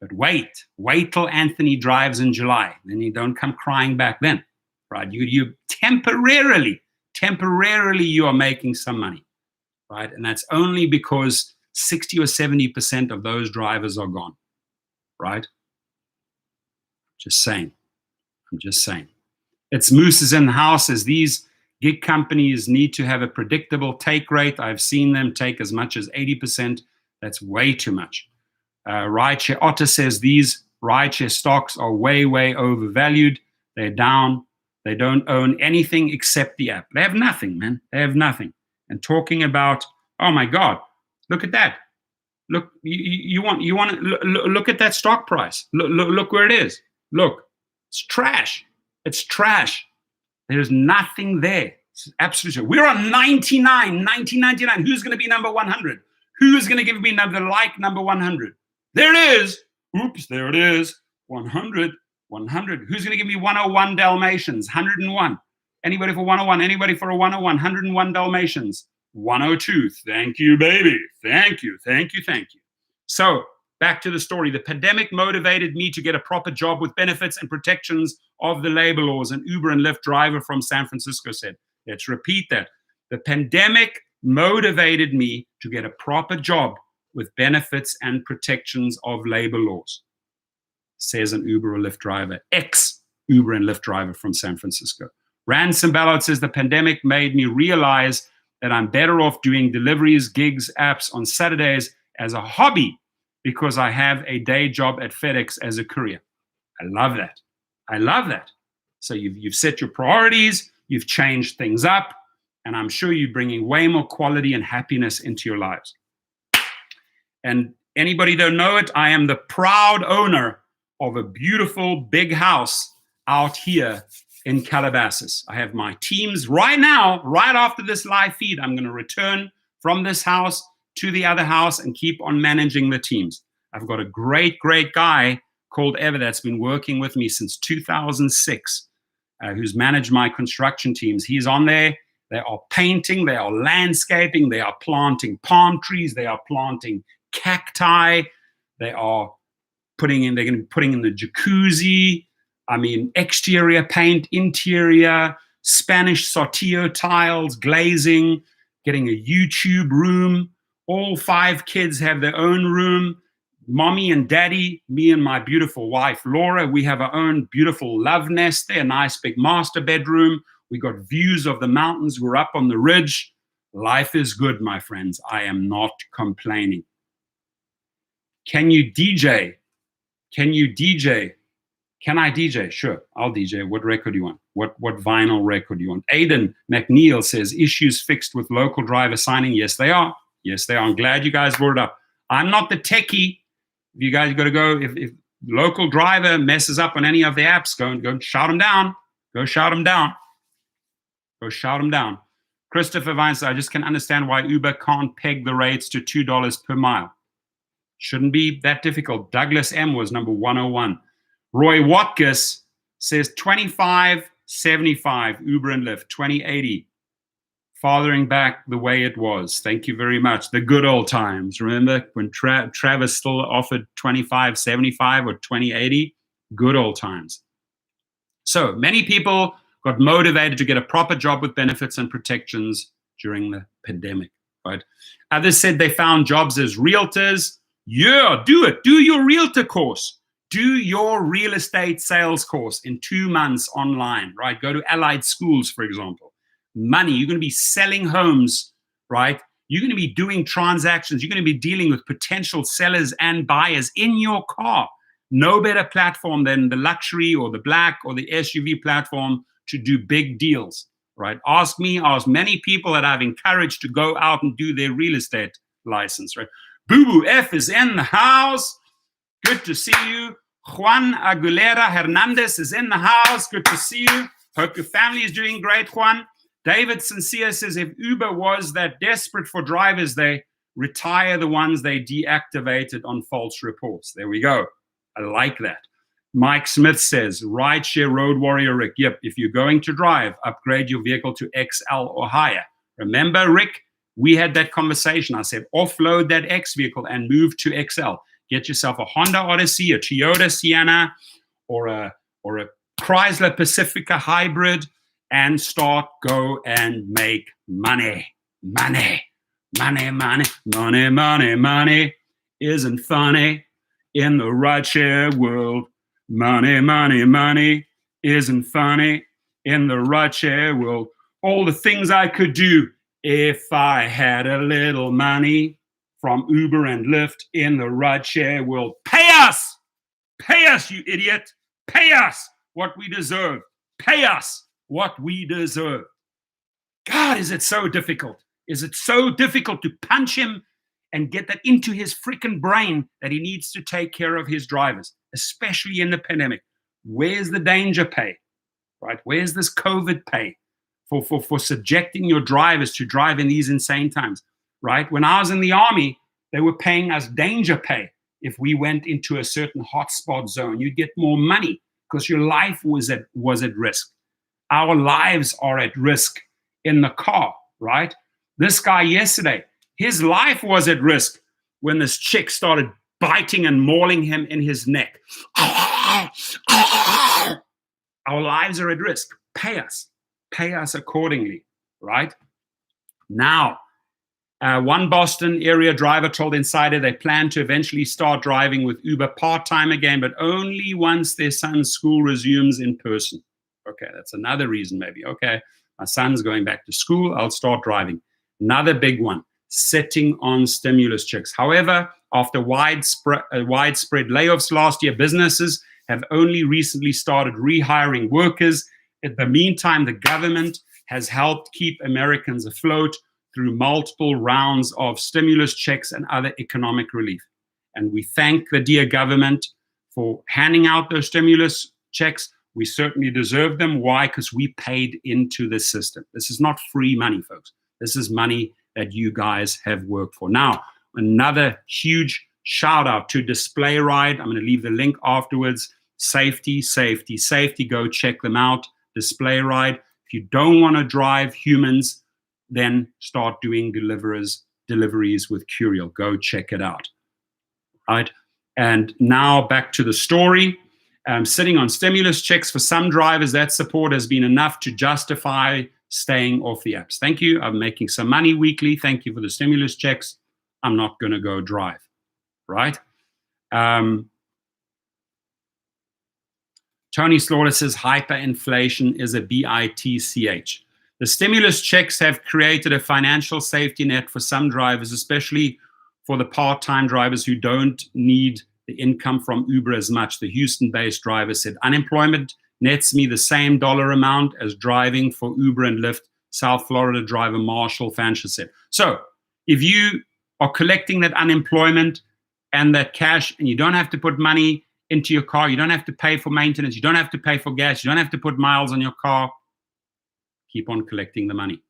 But wait till Anthony drives in July. Then you don't come crying back then, right? You temporarily you are making some money, right? And that's only because 60 or 70% of those drivers are gone, right? I'm just saying. It's Moose's in the house as these gig companies need to have a predictable take rate. I've seen them take as much as 80%. That's way too much. Rideshare Otter says these rideshare stocks are way overvalued. They're down. They don't own anything except the app. They have nothing, man. They have nothing. And talking about, oh my God, look at that. Look, you want to look at that stock price. Look where it is. Look, it's trash. It's trash. There's nothing there. It's absolutely. We're on 1999. Who's going to be number 100? Who's going to give me number 100? There it is. Oops, there it is. 100. Who's going to give me 101 Dalmatians? 101. Anybody for 101? Anybody for a 101? 101 Dalmatians. 102. Thank you, baby. Thank you. So back to the story. The pandemic motivated me to get a proper job with benefits and protections of the labor laws. An Uber and Lyft driver from San Francisco said. Let's repeat that. The pandemic motivated me to get a proper job with benefits and protections of labor laws, says an Uber or Lyft driver, ex-Uber and Lyft driver from San Francisco. Ransom Ballard says the pandemic made me realize that I'm better off doing deliveries, gigs, apps on Saturdays as a hobby because I have a day job at FedEx as a courier. I love that. I love that. So you've set your priorities, you've changed things up, and I'm sure you're bringing way more quality and happiness into your lives. And anybody don't know it, I am the proud owner of a beautiful big house out here in Calabasas. I have my teams right now, right after this live feed. I'm going to return from this house to the other house and keep on managing the teams. I've got a great guy called Ever that's been working with me since 2006, who's managed my construction teams. He's on there. They are painting, they are landscaping, they are planting palm trees, they are planting cacti, they're going to be putting in the jacuzzi. I mean, exterior paint, interior, Spanish Saltillo tiles, glazing, getting a YouTube room. All 5 kids have their own room. Mommy and daddy, me and my beautiful wife, Laura, we have our own beautiful love nest there, a nice big master bedroom. We got views of the mountains. We're up on the ridge. Life is good, my friends. I am not complaining. Can you DJ? Can you DJ? Can I DJ? Sure, I'll DJ. What record do you want? What vinyl record do you want? Aiden McNeil says, issues fixed with local driver signing. Yes, they are. Yes, they are. I'm glad you guys brought it up. I'm not the techie. If you guys got to go, if local driver messes up on any of the apps, go and shout them down. Go shout them down. Go shout them down. Christopher Vines, I just can understand why Uber can't peg the rates to $2 per mile. Shouldn't be that difficult. Douglas M was number 101. Roy Watkus says $25.75 Uber and Lyft, 2080. Fathering back the way it was. Thank you very much. The good old times. Remember when Travis still offered $25.75 or $20.80? Good old times. So many people got motivated to get a proper job with benefits and protections during the pandemic, right? Others said they found jobs as realtors. Yeah, do it. Do your realtor course. Do your real estate sales course in 2 months online, right? Go to allied schools, for example. Money, you're going to be selling homes, right? You're going to be doing transactions. You're going to be dealing with potential sellers and buyers in your car. No better platform than the luxury or the black or the SUV platform to do big deals, right? Ask me, ask many people that I've encouraged to go out and do their real estate license, right? Boo Boo F is in the house. Good to see you. Juan Aguilera Hernandez is in the house. Good to see you. Hope your family is doing great, Juan. David Sincere says if Uber was that desperate for drivers, they retire the ones they deactivated on false reports. There we go. I like that. Mike Smith says, Rideshare Road Warrior Rick. Yep, if you're going to drive, upgrade your vehicle to XL or higher. Remember, Rick, we had that conversation. I said, offload that X vehicle and move to XL. Get yourself a Honda Odyssey, a Toyota Sienna, or a Chrysler Pacifica hybrid, and go and make money. Money isn't funny in the rideshare world. Money isn't funny in the rideshare world. All the things I could do if I had a little money from Uber and Lyft in the rideshare world. Pay us, you idiot. Pay us what we deserve. Pay us what we deserve. God, is it so difficult? Is it so difficult to punch him and get that into his freaking brain that he needs to take care of his drivers, especially in the pandemic? Where's the danger pay, right? Where's this COVID pay for subjecting your drivers to drive in these insane times, right? When I was in the Army, they were paying us danger pay. If we went into a certain hotspot zone, you'd get more money because your life was at risk. Our lives are at risk in the car, right? This guy yesterday, his life was at risk when this chick started biting and mauling him in his neck. Our lives are at risk. Pay us accordingly, right? Now, one Boston area driver told Insider they plan to eventually start driving with Uber part-time again, but only once their son's school resumes in person. Okay, that's another reason maybe. Okay, my son's going back to school, I'll start driving. Another big one, sitting on stimulus checks. However, after widespread layoffs last year, businesses have only recently started rehiring workers. In the meantime, the government has helped keep Americans afloat through multiple rounds of stimulus checks and other economic relief. And we thank the dear government for handing out those stimulus checks. We certainly deserve them. Why? Because we paid into the system. This is not free money, folks. This is money that you guys have worked for. Now, another huge shout out to Display Ride. I'm going to leave the link afterwards. Safety, safety, safety. Go check them out. Display Ride. If you don't want to drive humans, then start doing deliveries with Curial. Go check it out. Right? And now back to the story. Sitting on stimulus checks for some drivers, that support has been enough to justify staying off the apps. Thank you. I'm making some money weekly. Thank you for the stimulus checks. I'm not going to go drive. Right? Tony Slaughter says hyperinflation is a bitch. The stimulus checks have created a financial safety net for some drivers, especially for the part-time drivers who don't need the income from Uber as much. The Houston-based driver said, unemployment nets me the same dollar amount as driving for Uber and Lyft. South Florida driver Marshall Fancher said. So if you are collecting that unemployment and that cash, and you don't have to put money into your car, you don't have to pay for maintenance, you don't have to pay for gas, you don't have to put miles on your car, keep on collecting the money.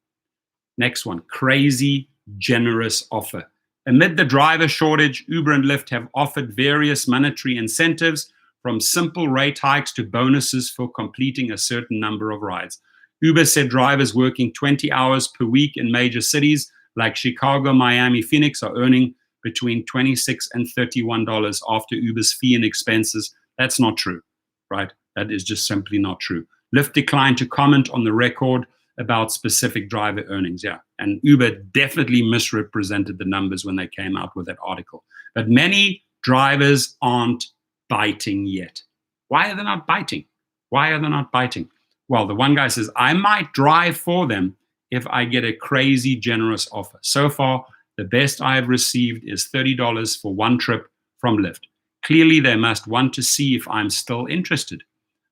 Next one, crazy generous offer. Amid the driver shortage, Uber and Lyft have offered various monetary incentives, from simple rate hikes to bonuses for completing a certain number of rides. Uber said drivers working 20 hours per week in major cities like Chicago, Miami, Phoenix are earning between $26 and $31 after Uber's fee and expenses. That's not true, right? That is just simply not true. Lyft declined to comment on the record about specific driver earnings, yeah. And Uber definitely misrepresented the numbers when they came out with that article. But many drivers aren't biting yet. Why are they not biting? Why are they not biting? Well, the one guy says, I might drive for them if I get a crazy generous offer. So far, the best I have received is $30 for one trip from Lyft. Clearly, they must want to see if I'm still interested.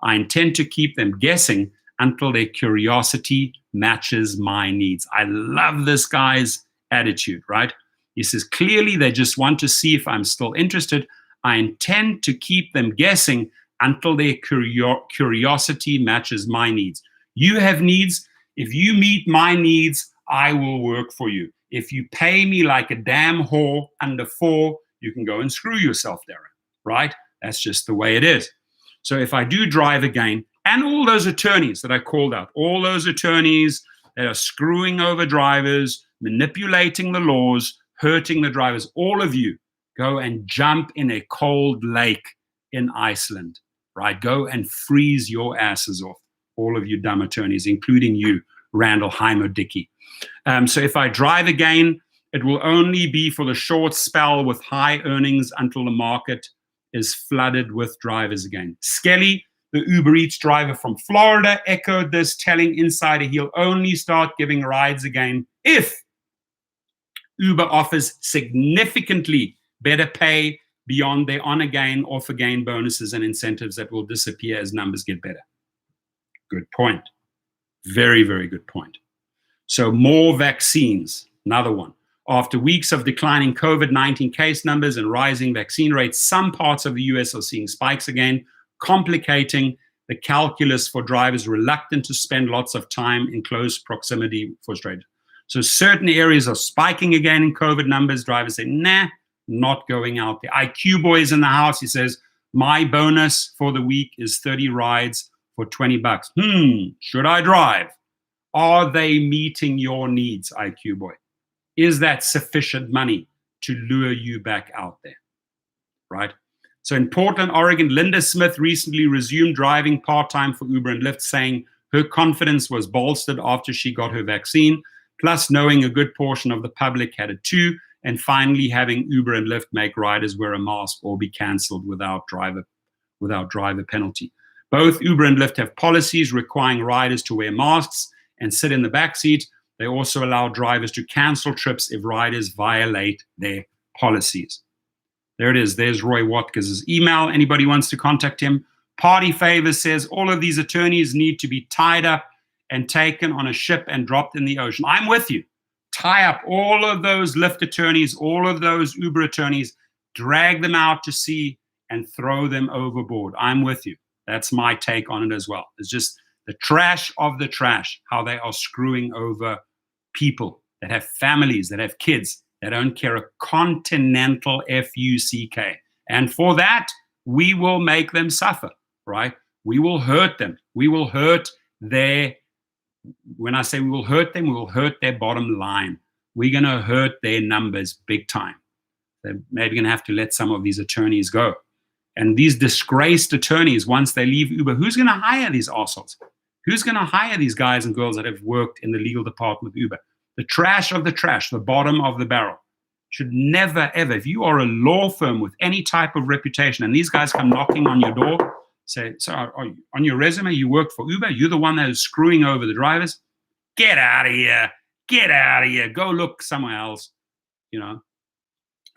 I intend to keep them guessing until their curiosity matches my needs. I love this guy's attitude, right? He says, clearly, they just want to see if I'm still interested. I intend to keep them guessing until their curiosity matches my needs. You have needs. If you meet my needs, I will work for you. If you pay me like a damn whore under 4, you can go and screw yourself, Darren, right? That's just the way it is. So if I do drive again, and all those attorneys that I called out, all those attorneys that are screwing over drivers, manipulating the laws, hurting the drivers, all of you, go and jump in a cold lake in Iceland, right? Go and freeze your asses off, all of you dumb attorneys, including you, Randall Heimer Dickey. So if I drive again, it will only be for the short spell with high earnings until the market is flooded with drivers again. Skelly, the Uber Eats driver from Florida, echoed this, telling Insider he'll only start giving rides again if Uber offers significantly better pay beyond their on-again, off-again bonuses and incentives that will disappear as numbers get better. Good point. Very, very good point. So more vaccines, another one. After weeks of declining COVID-19 case numbers and rising vaccine rates, some parts of the US are seeing spikes again, complicating the calculus for drivers reluctant to spend lots of time in close proximity for strangers. So certain areas are spiking again in COVID numbers. Drivers say, nah, not going out there. IQ Boy is in the house. He says, my bonus for the week is 30 rides for $20. Should I drive? Are they meeting your needs, IQ Boy? Is that sufficient money to lure you back out there, right? So in Portland, Oregon, Linda Smith recently resumed driving part-time for Uber and Lyft, saying her confidence was bolstered after she got her vaccine, plus knowing a good portion of the public had it too, and finally having Uber and Lyft make riders wear a mask or be canceled without driver penalty. Both Uber and Lyft have policies requiring riders to wear masks and sit in the back seat. They also allow drivers to cancel trips if riders violate their policies. There it is. There's Roy Watkins' email. Anybody wants to contact him, Party Favor says all of these attorneys need to be tied up and taken on a ship and dropped in the ocean. I'm with you. Tie up all of those Lyft attorneys, all of those Uber attorneys, drag them out to sea and throw them overboard. I'm with you. That's my take on it as well. It's just the trash of the trash, how they are screwing over people that have families, that have kids, that don't care a continental F-U-C-K. And for that, we will make them suffer, right? We will hurt them. We will hurt when I say we will hurt them, we will hurt their bottom line. We're going to hurt their numbers big time. They're maybe going to have to let some of these attorneys go. And these disgraced attorneys, once they leave Uber, who's going to hire these assholes? Who's going to hire these guys and girls that have worked in the legal department of Uber? The trash of the trash, the bottom of the barrel. Should never, ever, if you are a law firm with any type of reputation and these guys come knocking on your door, say, so on your resume, you work for Uber, you're the one that is screwing over the drivers, get out of here, go look somewhere else. You know,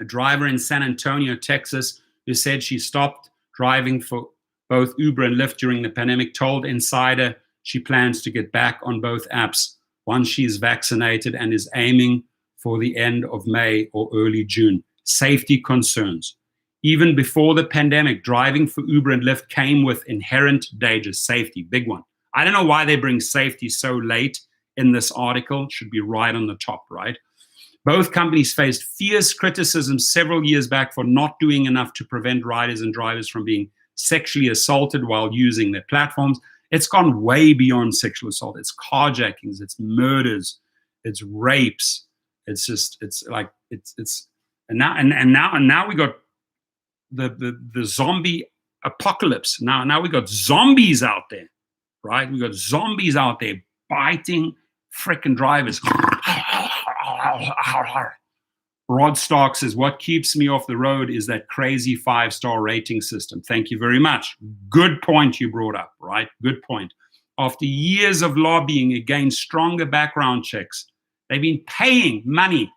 a driver in San Antonio, Texas, who said she stopped driving for both Uber and Lyft during the pandemic, told Insider she plans to get back on both apps once she's vaccinated and is aiming for the end of May or early June. Safety concerns. Even before the pandemic, driving for Uber and Lyft came with inherent dangers. Safety, big one. I don't know why they bring safety so late in this article. It should be right on the top, right? Both companies faced fierce criticism several years back for not doing enough to prevent riders and drivers from being sexually assaulted while using their platforms. It's gone way beyond sexual assault. It's carjackings, it's murders, it's rapes. It's just, and now we got the zombie apocalypse. Now we got zombies out there, right? We got zombies out there biting frickin' drivers. Rod Stark says, what keeps me off the road is that crazy 5-star rating system. Thank you very much. Good point you brought up, right? Good point. After years of lobbying against stronger background checks, they've been paying money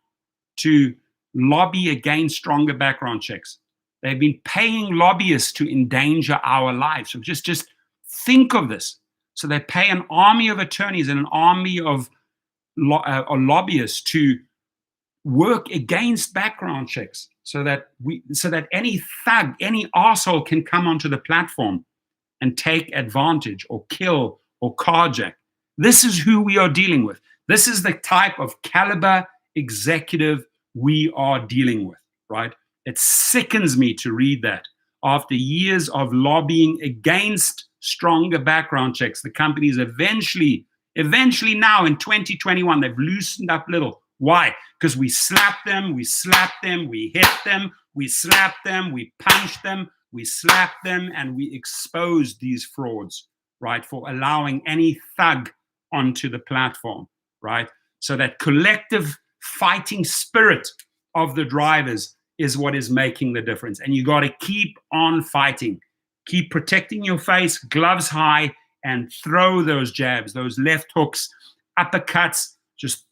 to lobby against stronger background checks. They've been paying lobbyists to endanger our lives. So just think of this. So they pay an army of attorneys and an army of lobbyists to work against background checks so that any thug, any arsehole can come onto the platform and take advantage or kill or carjack. This is who we are dealing with. This is the type of caliber executive we are dealing with, right? It sickens me to read that. After years of lobbying against stronger background checks, the companies eventually now in 2021, they've loosened up a little. Why? Because we slapped them, we hit them, we slapped them, we punched them, we slapped them, and we exposed these frauds, right, for allowing any thug onto the platform, right? So that collective fighting spirit of the drivers is what is making the difference. And you got to keep on fighting. Keep protecting your face, gloves high, and throw those jabs, those left hooks, uppercuts, just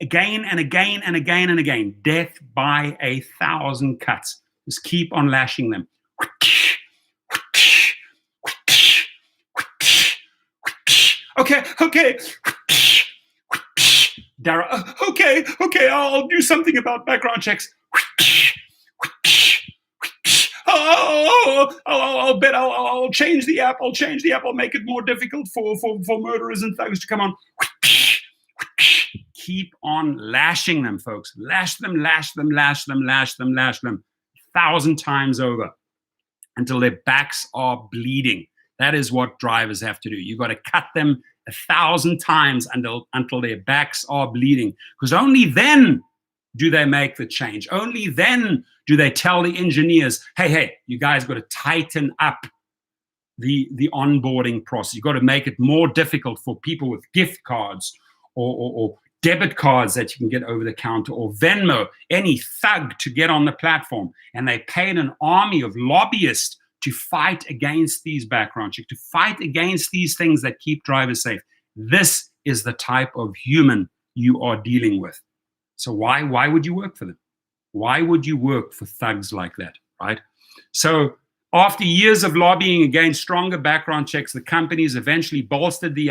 again and again and again and again. Death by 1,000 cuts. Just keep on lashing them. Okay. Dara, okay, I'll do something about background checks. I'll change the app. I'll make it more difficult for murderers and thugs to come on. Keep on lashing them, folks. Lash them 1,000 times over until their backs are bleeding. That is what drivers have to do. You got to cut them 1,000 times until their backs are bleeding, because only then do they make the change. Only then do they tell the engineers, hey, you guys got to tighten up the onboarding process. You got to make it more difficult for people with gift cards or debit cards that you can get over the counter, or Venmo, any thug to get on the platform. And they paid an army of lobbyists to fight against these background checks, to fight against these things that keep drivers safe. This is the type of human you are dealing with. So why would you work for them? Why would you work for thugs like that, right? So After years of lobbying against stronger background checks, the companies eventually bolstered the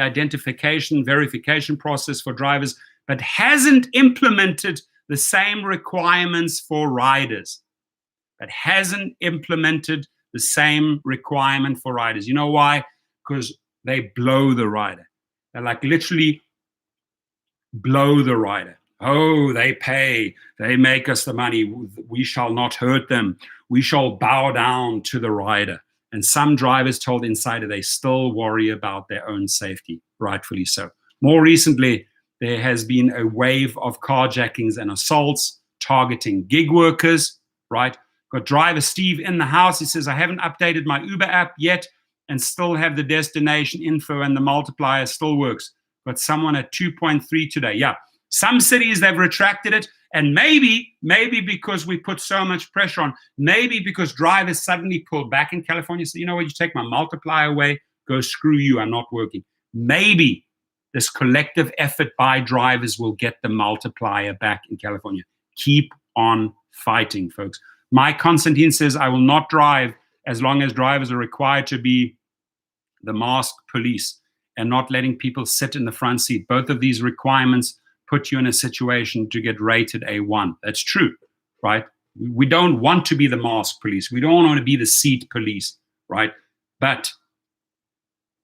verification process for drivers, but hasn't implemented the same requirements for riders. You know why? Because they blow the rider. They like literally blow the rider. Oh, they pay. They make us the money. We shall not hurt them. We shall bow down to the rider. And some drivers told Insider they still worry about their own safety, rightfully so. More recently, there has been a wave of carjackings and assaults targeting gig workers, right? Got driver Steve in the house. He says, I haven't updated my Uber app yet and still have the destination info and the multiplier still works. Got someone at 2.3 today. Yeah. Some cities, they've retracted it. And maybe because we put so much pressure on, maybe because drivers suddenly pulled back in California, so you know what, you take my multiplier away, go screw you, I'm not working. Maybe this collective effort by drivers will get the multiplier back in California. Keep on fighting, folks. Mike Constantine says, I will not drive as long as drivers are required to be the masked police and not letting people sit in the front seat. Both of these requirements put you in a situation to get rated A1. That's true, right? We don't want to be the masked police. We don't want to be the seat police, right? But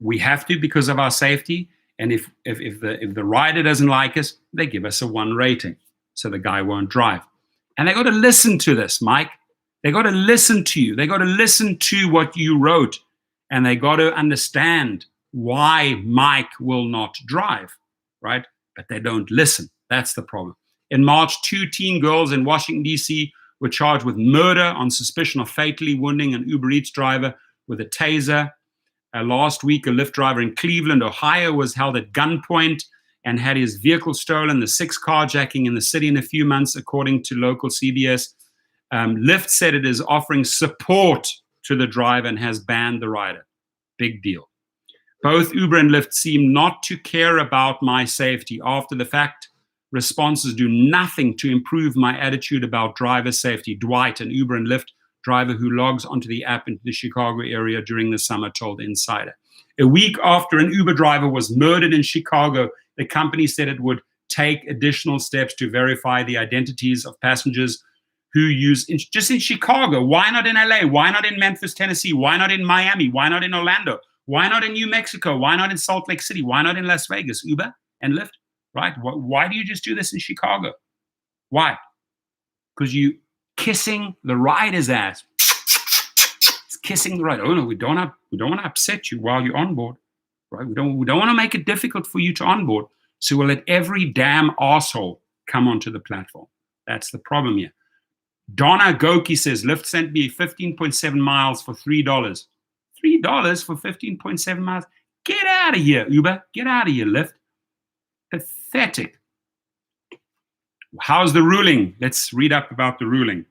we have to because of our safety. And if the rider doesn't like us, they give us a 1 rating. So the guy won't drive. And they got to listen to this, Mike. They got to listen to you. They got to listen to what you wrote. And they got to understand why Mike will not drive, right? But they don't listen. That's the problem. In March, 2 teen girls in Washington, D.C. were charged with murder on suspicion of fatally wounding an Uber Eats driver with a taser. Last week, a Lyft driver in Cleveland, Ohio, was held at gunpoint and had his vehicle stolen. The 6th carjacking in the city in a few months, according to local CBS. Lyft said it is offering support to the driver and has banned the rider. Big deal. Both Uber and Lyft seem not to care about my safety. After the fact, responses do nothing to improve my attitude about driver safety. Dwight, an Uber and Lyft driver who logs onto the app into the Chicago area during the summer, told Insider. A week after an Uber driver was murdered in Chicago, the company said it would take additional steps to verify the identities of passengers who use, just in Chicago. Why not in LA? Why not in Memphis, Tennessee? Why not in Miami? Why not in Orlando? Why not in New Mexico? Why not in Salt Lake City? Why not in Las Vegas? Uber and Lyft, right? Why do you just do this in Chicago? Why? Because you kissing the rider's ass. It's kissing the rider. Oh no, we don't want to upset you while you're on board, right? We don't want to make it difficult for you to onboard. So we'll let every damn asshole come onto the platform. That's the problem here. Donna Goki says, Lyft sent me 15.7 miles for $3. $3 for 15.7 miles? Get out of here, Uber. Get out of here, Lyft. Pathetic. How's the ruling? Let's read up about the ruling.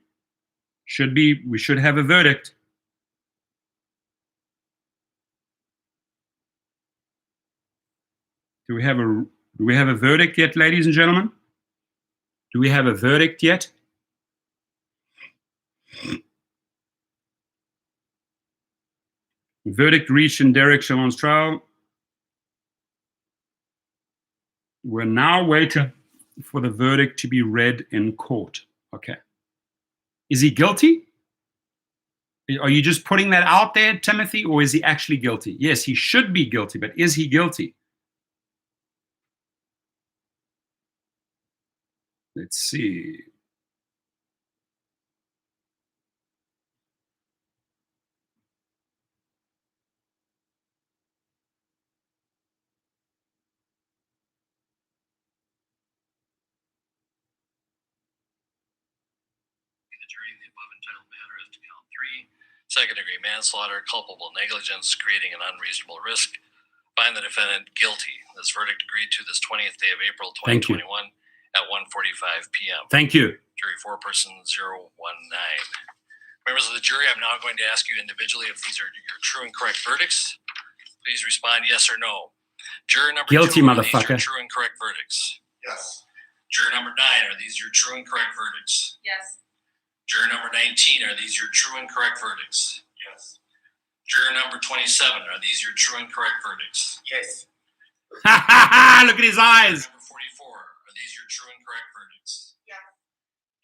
We should have a verdict. Do we have a verdict yet, ladies and gentlemen? Do we have a verdict yet? Verdict reached in Derek Chauvin's trial. We're now waiting for the verdict to be read in court. Okay. Is he guilty? Are you just putting that out there, Timothy, or is he actually guilty? Yes, he should be guilty, but is he guilty? Let's see. Second-degree manslaughter, culpable negligence, creating an unreasonable risk. Find the defendant guilty. This verdict agreed to this 20th day of April 2021 at 1:45 p.m. Thank you. Jury foreperson 019. Members of the jury, I'm now going to ask you individually if these are your true and correct verdicts. Please respond yes or no. Juror number guilty, 2, motherfucker. are these your true and correct verdicts? Yes. Juror number 9, are these your true and correct verdicts? Yes. Juror number 19, are these your true and correct verdicts? Yes. Juror number 27, are these your true and correct verdicts? Yes. Look at his eyes. Juror number 44, are these your true and correct verdicts? Yes.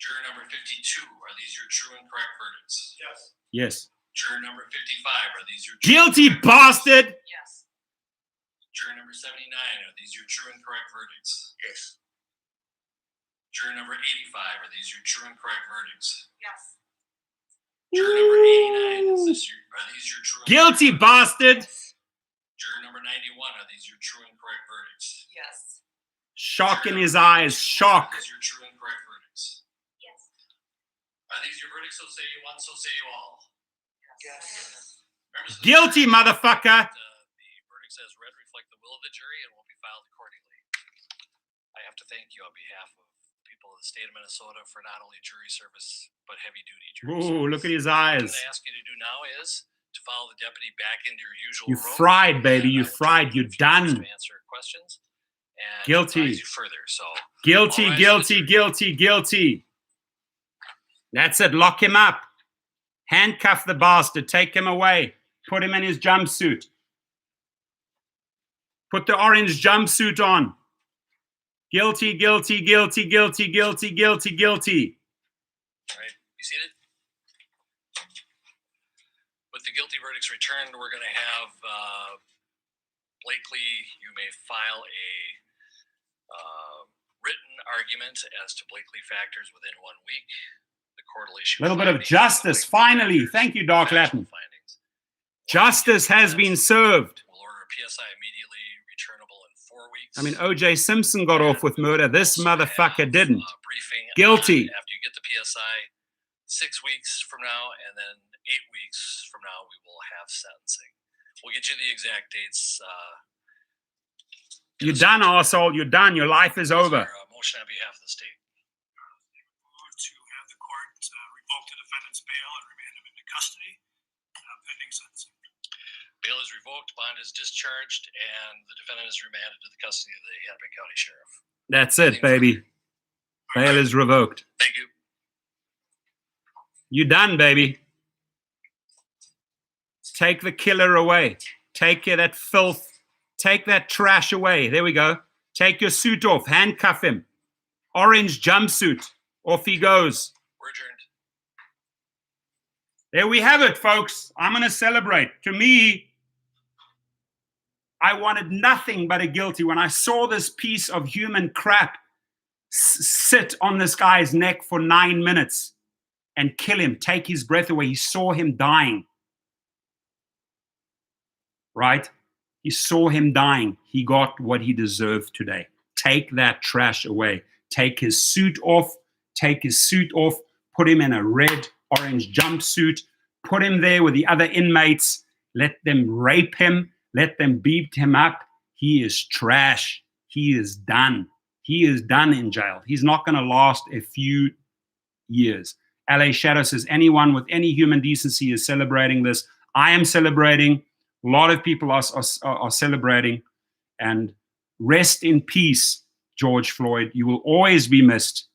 Juror number 52, are these your true and correct verdicts? Yes. Yes. Juror number 55, are these your true Guilty and correct bastard. verdicts? Yes. Juror number 79, are these your true and correct verdicts? Yes. Juror number 85, are these your true and correct verdicts? Yes. Juror number 89, are these your true and Guilty correct verdicts? bastard. Juror number 91, are these your true and correct verdicts? Yes. Shock in Juror his number eyes. 92, Shock. Are these your true and correct verdicts? Yes. Are these your verdicts? So say you one, so say you all. Yes. Members of the Guilty, jury, motherfucker. the verdicts as read reflect the will of the jury and will be filed accordingly. I have to thank you on behalf of the people of the state of Minnesota for not only jury service, but heavy duty jury service. Ooh, look at his What eyes. I'm going to ask you to do now is to follow the deputy back into your usual You room. fried, baby. and You I will try fried. to You're give you a few minutes done. To answer questions and Guilty. advise you further. So Guilty, all rise guilty, for the jury. guilty, guilty. That's it. Lock him up. Handcuff the bastard. Take him away. Put him in his jumpsuit. Put the orange jumpsuit on. Guilty, guilty, guilty, guilty, guilty, guilty, guilty. All right, be seated. With the guilty verdicts returned, we're going to have Blakely, you may file a written argument as to Blakely factors within 1 week. The court will issue A little bit of findings justice, on Blakely finally. factors, Thank you, Doc factual Latin. findings. Justice has been served. We'll order a PSI immediately returnable in 4 weeks. I mean, O.J. Simpson got off with murder. This Also motherfucker have, didn't. Briefing Guilty. after you get the PSI 6 weeks from now, and then 8 weeks from now, we will have sentencing. We'll get you the exact dates. You're done, arsehole. You're done. Your life is over. Motion on behalf of the state. Move to have the court revoke the defendant's bail and remand him into custody pending sentencing. Bail is revoked, bond is discharged, and the defendant is remanded to the custody of the Hennepin County Sheriff. That's it, baby. Bail is revoked. Thank you. You done, baby. Take the killer away. Take that filth. Take that trash away. There we go. Take your suit off. Handcuff him. Orange jumpsuit. Off he goes. We're adjourned. There we have it, folks. I'm going to celebrate. To me, I wanted nothing but a guilty. When I saw this piece of human crap sit on this guy's neck for 9 minutes and kill him, take his breath away, he saw him dying. Right? He saw him dying. He got what he deserved today. Take that trash away. Take his suit off. Take his suit off. Put him in a red, orange jumpsuit. Put him there with the other inmates. Let them rape him. Let them beat him up. He is trash. He is done. He is done in jail. He's not going to last a few years. LA Shadow says, anyone with any human decency is celebrating this. I am celebrating. A lot of people are celebrating. And rest in peace, George Floyd. You will always be missed.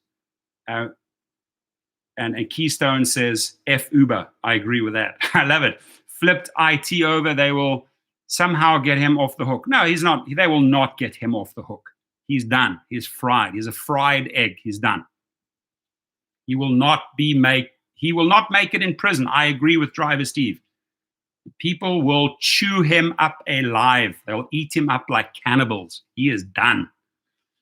And a Keystone says, F Uber. I agree with that. I love it. Flipped IT over. They will somehow get him off the hook. No, he's not. They will not get him off the hook. He's done. He's fried. He's a fried egg. He's done. He will not make it in prison. I agree with Driver Steve. People will chew him up alive. They'll eat him up like cannibals. He is done.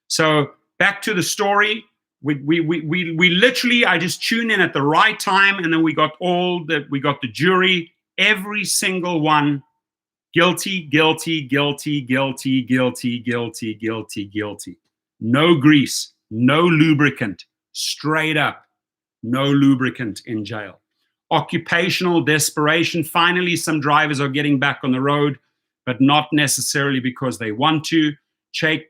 So back to the story. We literally, I just tuned in at the right time, and then we got the jury, every single one, guilty, guilty, guilty, guilty, guilty, guilty, guilty, guilty. No grease, no lubricant, straight up, no lubricant in jail. Occupational desperation. Finally, some drivers are getting back on the road, but not necessarily because they want to. Jake,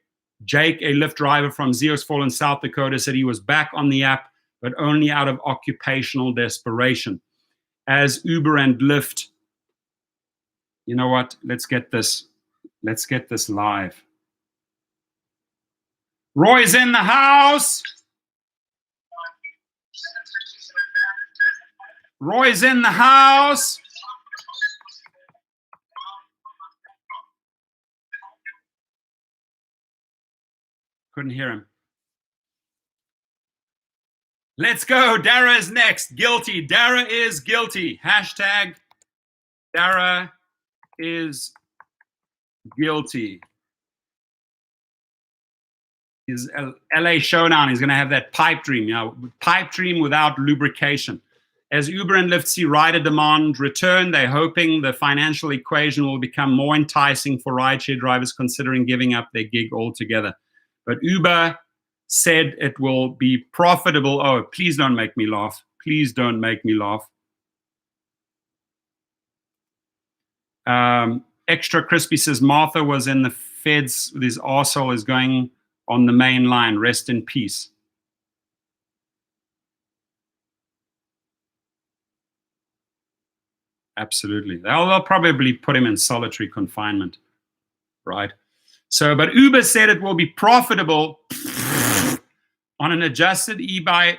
a Lyft driver from Zeos Falls, South Dakota, said he was back on the app, but only out of occupational desperation. As Uber and Lyft, you know what? Let's get this live. Roy's in the house. Roy's in the house. Couldn't hear him. Let's go. Dara is next. Guilty. Dara is guilty. Hashtag Dara is guilty. His LA showdown. He's going to have that pipe dream, pipe dream without lubrication. As Uber and Lyft see rider demand return, they're hoping the financial equation will become more enticing for rideshare drivers considering giving up their gig altogether. But Uber said it will be profitable. Oh, please don't make me laugh. Please don't make me laugh. Extra Crispy says Martha was in the feds with his arsehole is going on the main line. Rest in peace. Absolutely. They'll probably put him in solitary confinement, right? So, but Uber said it will be profitable on an adjusted EBITDA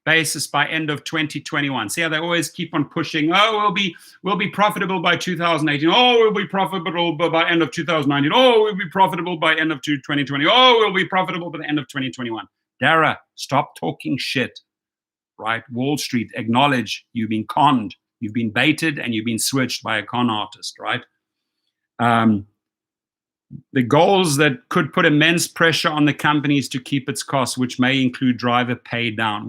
basis by end of 2021. See how they always keep on pushing. Oh, we'll be profitable by 2018. Oh, we'll be profitable by end of 2019. Oh, we'll be profitable by end of 2020. Oh, we'll be profitable by the end of 2021. Dara, stop talking shit. Right? Wall Street, acknowledge you've been conned, you've been baited, and you've been switched by a con artist, right? The goals that could put immense pressure on the companies to keep its costs, which may include driver pay down,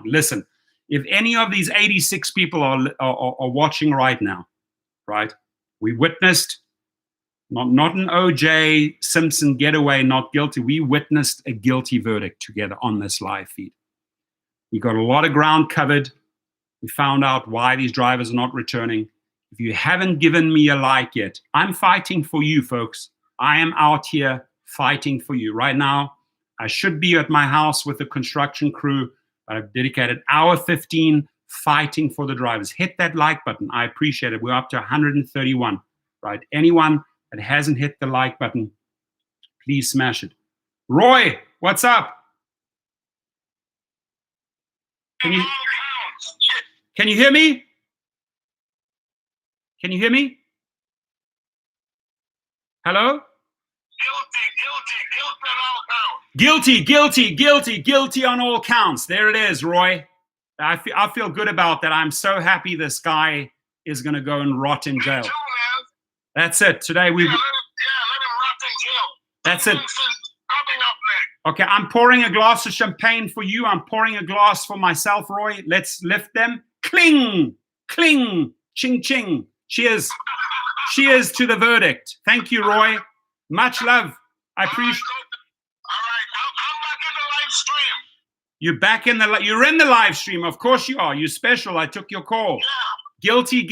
Listen, if any of these 86 people are watching right now, right? We witnessed not an O.J. Simpson getaway, not guilty. We witnessed a guilty verdict together on this live feed. We got a lot of ground covered. We found out why these drivers are not returning. If you haven't given me a like yet, I'm fighting for you, folks. I am out here fighting for you. Right now, I should be at my house with the construction crew, but I've dedicated hour 15 fighting for the drivers. Hit that like button. I appreciate it. We're up to 131, right? Anyone that hasn't hit the like button, please smash it. Roy, what's up? Can you hear me? Can you hear me? Hello? Guilty on all counts. There it is, Roy. I feel good about that. I'm so happy this guy is going to go and rot in jail. That's it. Today we. Let him rot in jail. That's it. Okay, I'm pouring a glass of champagne for you. I'm pouring a glass for myself, Roy. Let's lift them. Cling, cling, ching, ching. Cheers. Cheers to the verdict. Thank you, Roy. Much love. I appreciate. All right, I'm back in the live stream. You're back in you're in the live stream. Of course you are. You're special. I took your call. Yeah. Guilty.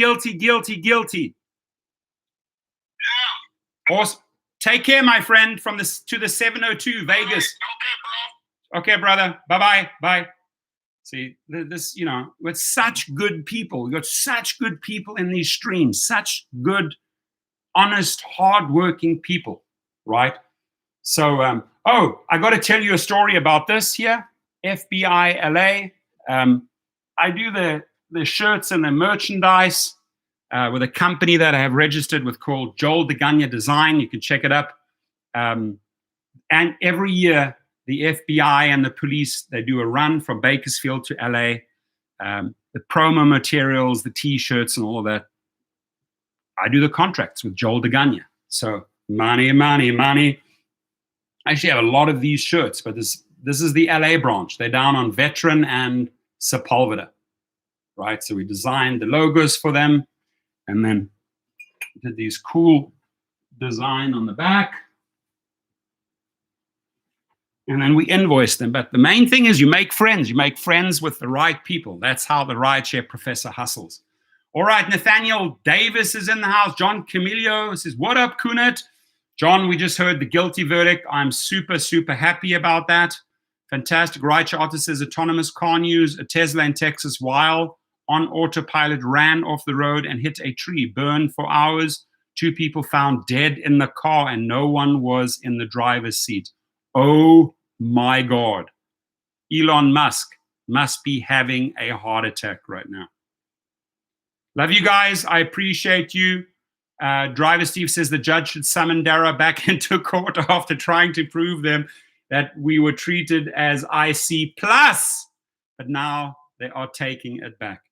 Yeah. Awesome. Take care, my friend, to the 702 Vegas. Okay, bro. Okay, brother. Bye-bye. Bye. See, this, with such good people. We've got such good people in these streams. Such good, honest, hardworking people, right? So, I got to tell you a story about this here. FBI LA. I do the shirts and the merchandise with a company that I have registered with called Joel DeGagne Design. You can check it up. And every year, the FBI and the police, they do a run from Bakersfield to LA. The promo materials, the T-shirts and all of that. I do the contracts with Joel DeGagne. So money. I actually have a lot of these shirts, but this is the LA branch. They're down on Veteran and Sepulveda, right? So we designed the logos for them and then did these cool design on the back. And then we invoice them. But the main thing is you make friends. You make friends with the right people. That's how the Rideshare Professor hustles. All right, Nathaniel Davis is in the house. John Camilio says, what up, Kunit? John, we just heard the guilty verdict. I'm super, super happy about that. Fantastic. Rideshare artist says autonomous car news. A Tesla in Texas while on autopilot ran off the road and hit a tree, burned for hours. 2 people found dead in the car and no one was in the driver's seat. Oh my God. Elon Musk must be having a heart attack right now. Love you guys. I appreciate you. Driver Steve says the judge should summon Dara back into court after trying to prove them that we were treated as IC plus, but now they are taking it back.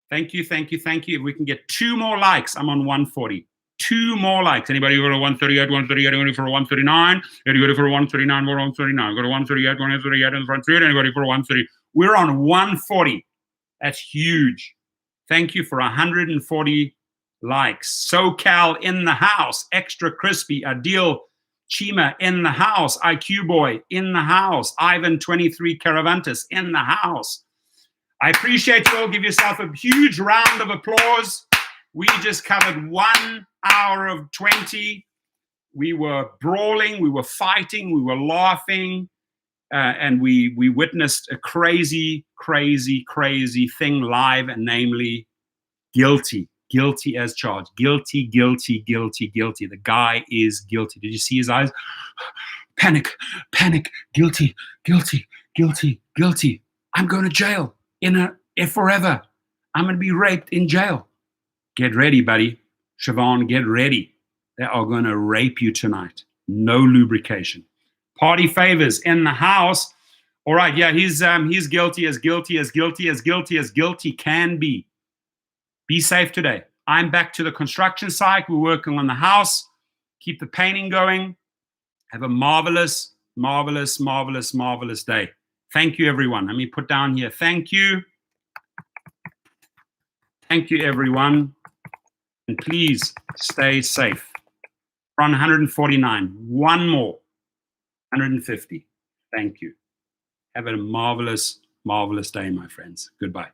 Thank you, thank you, thank you. If we can get 2 more likes, I'm on 140. 2 more likes. Anybody go to 138, 138, anybody for 139? Anybody for 139, more 139. Go to 138, 138 in the front seat. Anybody for 130? We're on 140. That's huge. Thank you for 140 likes. SoCal in the house. Extra crispy. Adil Chima in the house. IQ Boy in the house. Ivan 23 Caravantis in the house. I appreciate you all. Give yourself a huge round of applause. We just covered 1 hour of 20. We were brawling, we were fighting, we were laughing, and we witnessed a crazy, crazy, crazy thing live, and namely guilty. Guilty as charged. Guilty, guilty, guilty, guilty. The guy is guilty. Did you see his eyes? Panic, panic, guilty, guilty, guilty, guilty. I'm going to jail forever. I'm going to be raped in jail. Get ready, buddy. Siobhan, get ready. They are going to rape you tonight. No lubrication. Party favors in the house. All right, yeah, he's guilty as guilty as guilty as guilty as guilty can be. Be safe today. I'm back to the construction site. We're working on the house. Keep the painting going. Have a marvelous, marvelous, marvelous, marvelous day. Thank you, everyone. Let me put down here. Thank you. Thank you, everyone. And please stay safe. We're on 149. 1 more. 150. Thank you. Have a marvelous, marvelous day, my friends. Goodbye.